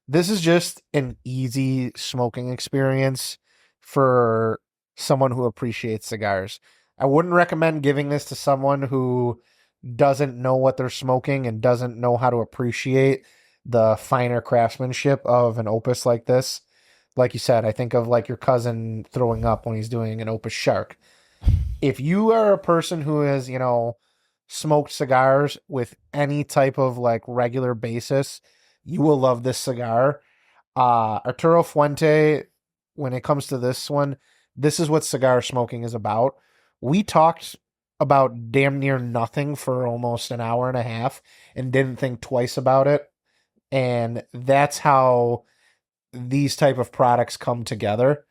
this is just an easy smoking experience for someone who appreciates cigars. I wouldn't recommend giving this to someone who doesn't know what they're smoking and doesn't know how to appreciate the finer craftsmanship of an Opus like this. Like you said, I think of like your cousin throwing up when he's doing an Opus Shark. If you are a person who has, smoked cigars with any type of like regular basis, you will love this cigar. Arturo Fuente, when it comes to this one, this is what cigar smoking is about. We talked about damn near nothing for almost an hour and a half and didn't think twice about it. And that's how these type of products come together.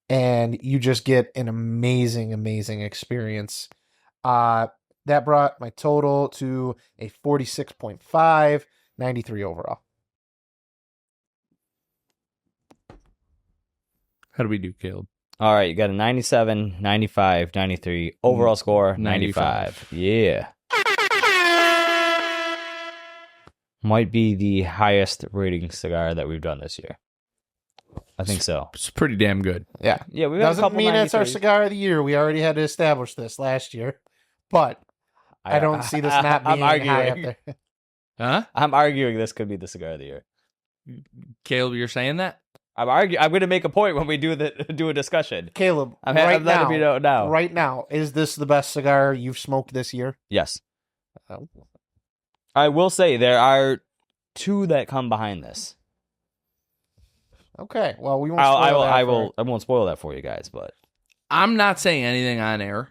And you just get an amazing, amazing experience. That brought my total to a 46.5, 93 overall. How do we do, Caleb? All right, you got a 97, 95, 93. Overall score, 95. Yeah. Might be the highest rating cigar that we've done this year. I think so. It's pretty damn good. Yeah. Yeah, we've had a Doesn't couple mean it's our 93s. cigar of the year. We already had to establish this last year. But I don't see this not being I'm high up arguing. there. Huh? I'm arguing this could be the cigar of the year. Caleb, you're saying that? I'm going to make a point when we do a discussion. Caleb, I'm right letting you know now. right now, is this the best cigar you've smoked this year? Yes. Oh. I will say there are two that come behind this. Okay. Well, we won't. Spoil that I for- won't spoil that for you guys, but I'm not saying anything on air.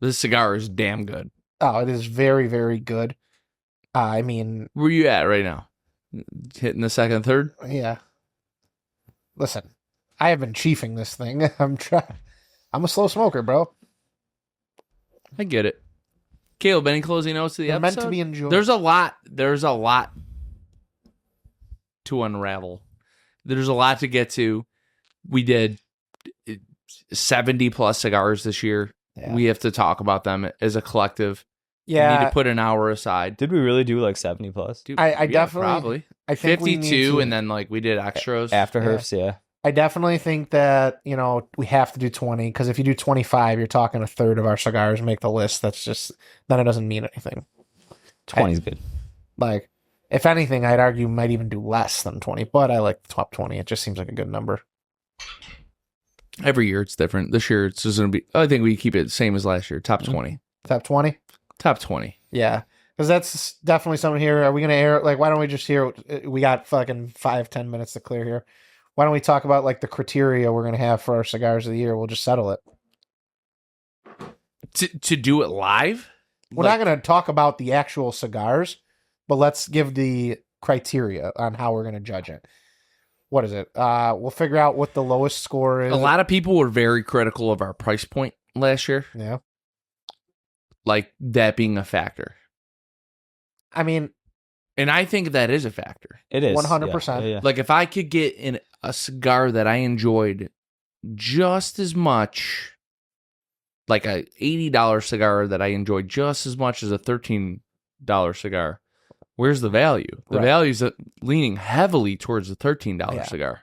This cigar is damn good. Oh, it is very, very good. I mean, Where you at right now? Hitting the second, third? yeah. Listen, I have been chiefing this thing. I'm a slow smoker, bro. I get it. Caleb, any closing notes to the They're episode? meant to be enjoyed. There's a lot to unravel. There's a lot to get to. We did 70 plus cigars this year. Yeah. We have to talk about them as a collective. Yeah. We need to put an hour aside. did we really do like 70 plus? Dude, I yeah, definitely- probably I think we need 52, to- and then like we did extras. After Yeah. Herfs, yeah. I definitely think that, we have to do 20, because if you do 25, you're talking a third of our cigars make the list. That's just, then it doesn't mean anything. 20's good. Like, if anything, I'd argue might even do less than 20, but I like the top 20. It just seems like a good number. Every year it's different. This year it's just going to be, I think we keep it the same as last year. Top 20. Top 20? Top 20. Yeah. Because that's definitely something here. Are we going to air, like, why don't we just hear, we got fucking 5-10 minutes to clear here. Why don't we talk about, like, the criteria we're going to have for our cigars of the year? We'll just settle it. To do it live? We're not going to talk about the actual cigars, but let's give the criteria on how we're going to judge it. What is it? We'll figure out what the lowest score is. A lot of people were very critical of our price point last year. Yeah. Like that being a factor. I mean, And I think that is a factor. It is 100%. Yeah. Like if I could get in a cigar that I enjoyed just as much, like a $80 cigar that I enjoyed just as much as a $13 cigar, where's the value? The Right. value's leaning heavily towards the $13 Yeah. cigar.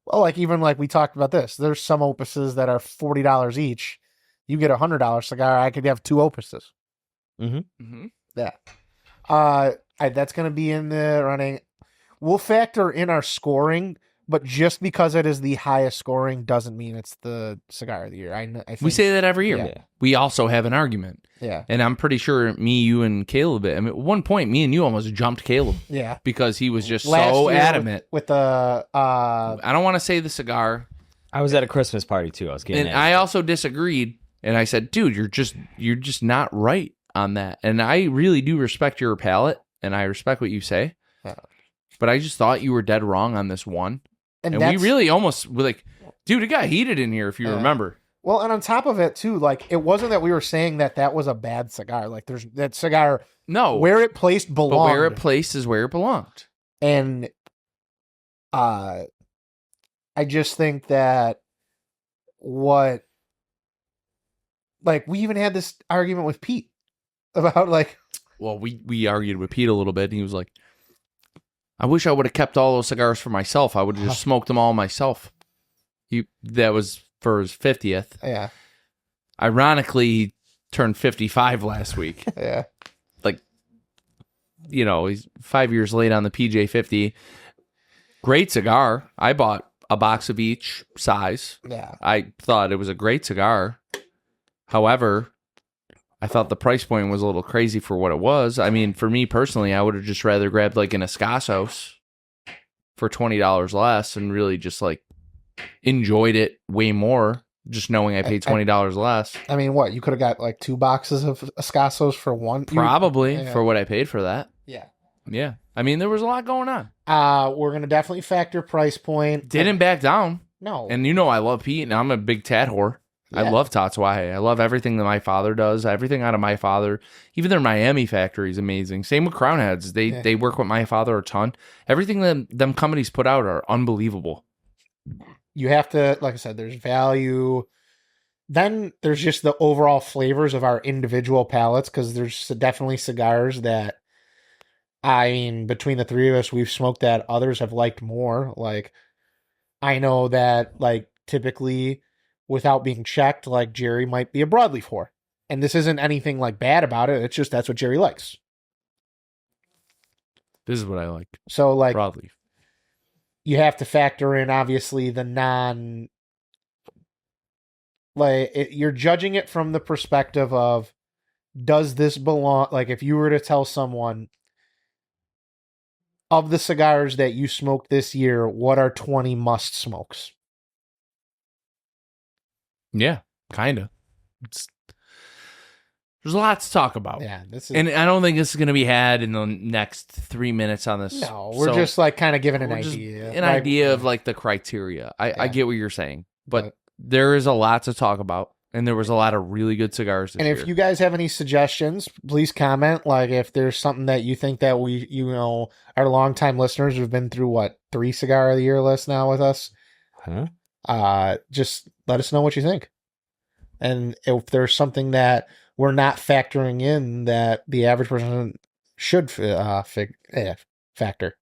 well, like even like we talked about this, there's some opuses that are $40 each. You get a $100 cigar, I could have two opuses. Mm-hmm. Yeah. That's going to be in the running. We'll factor in our scoring, but just because it is the highest scoring doesn't mean it's the cigar of the year. I think, We say that every year. Yeah. We also have an argument. yeah, And I'm pretty sure me, you, and Caleb, I mean, at one point, me and you almost jumped Caleb yeah. because he was just Last so year adamant. with the I don't want to say the cigar. I was at a Christmas party too. I was getting And I also disagreed. And I said, dude, you're just not right on that. And I really do respect your palate. And I respect what you say. Yeah. But I just thought you were dead wrong on this one. And we that's- really almost were like, dude, it got heated in here, if you Yeah. remember. Well, and on top of it too, like it wasn't that we were saying that was a bad cigar. Like there's that cigar No. where it placed but belonged, where it placed is where it belonged. and I just think that what, like, we even had this argument with Pete about like, Well, we argued with Pete a little bit, and he was like, I wish I would have kept all those cigars for myself. I would have just smoked them all myself. That was for his 50th. yeah, Ironically, he turned 55 last week. yeah, You know, he's 5 years late on the PJ 50. Great cigar. I bought a box of each size. yeah. I thought it was a great cigar. However, I thought the price point was a little crazy for what it was. I mean, for me personally, I would have just rather grabbed like an Escalates for $20 less and really just like enjoyed it way more, just knowing I paid $20 less. I mean, what, you could have got like 2 boxes of Escassos for one? Probably yeah. for what I paid for that. Yeah. Yeah. I mean, there was a lot going on. We're gonna definitely factor price point. Didn't back down. No. And you know I love Pete, and I'm a big Tat whore. I Yeah. love Tatsuaje. I love everything that my father does. Everything out of my father. Even their Miami factory is amazing. Same with Crown Heads. They work with my father a ton. Everything that them companies put out are unbelievable. You have to, like I said, there's value. Then there's just the overall flavors of our individual palates, because there's definitely cigars that, I mean, between the three of us, we've smoked that others have liked more. Like, I know that, like, typically, without being checked, like, Jerry might be a broadleaf whore. And this isn't anything, like, bad about it. It's just that's what Jerry likes. This is what I like. So, like, Broadleaf. you have to factor in, obviously, the non... Like, you're judging it from the perspective of, does this belong... Like, if you were to tell someone, of the cigars that you smoked this year, what are 20 must smokes? Yeah, kind of. There's a lot to talk about. Yeah, this is. And I don't think this is going to be had in the next 3 minutes on this. No, we're So just like kind of giving an we're just idea. An idea of like the criteria. I Yeah. get what you're saying, but there is a lot to talk about. And there was a lot of really good cigars this And year. if you guys have any suggestions, please comment. Like if there's something that you think that our longtime listeners who've been through 3 cigar of the year lists now with us, just let us know what you think. And if there's something that we're not factoring in that the average person should factor.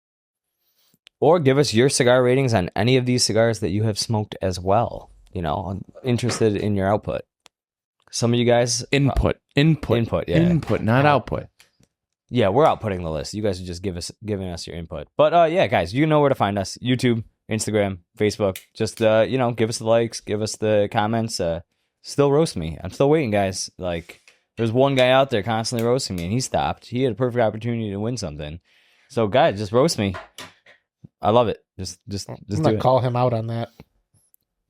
Or give us your cigar ratings on any of these cigars that you have smoked as well. I'm interested in your output. Some of you guys... Input, not output. Yeah, we're outputting the list. You guys are just giving us your input. But yeah, guys, you know where to find us. YouTube, Instagram, Facebook. Just, give us the likes, give us the comments. Still roast me. I'm still waiting, guys. Like, there's one guy out there constantly roasting me, and he stopped. He had a perfect opportunity to win something. So, guys, just roast me. I love it. Just I'm do gonna it. call him out on that.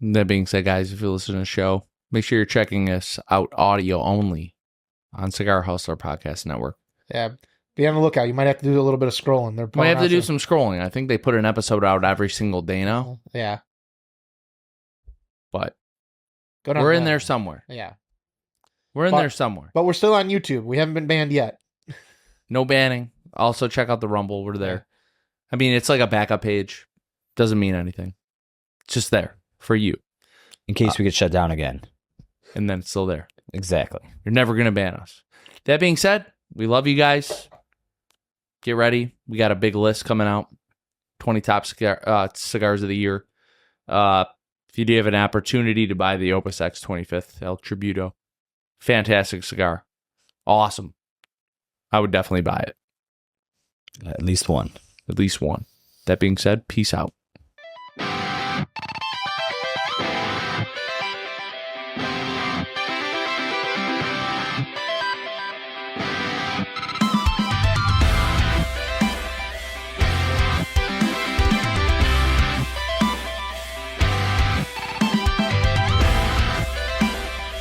That being said, guys, if you listen to the show, make sure you're checking us out audio only on Cigar Hustler Podcast Network. Yeah, be on the lookout. You might have to do a little bit of scrolling. Might have to do some scrolling. I think they put an episode out every single day now. Yeah, but go down we're in that. there somewhere. Yeah, we're in there somewhere. But we're still on YouTube. We haven't been banned yet. No banning. Also, check out the Rumble. We're there. I mean, it's like a backup page. Doesn't mean anything. It's just there for you. In case we get shut down again. And then it's still there. Exactly. You're never going to ban us. That being said, we love you guys. Get ready. We got a big list coming out. 20 top cigars of the year. If you do have an opportunity to buy the Opus X 25th El Tributo, fantastic cigar. Awesome. I would definitely buy it. At least one. At least one. That being said, peace out.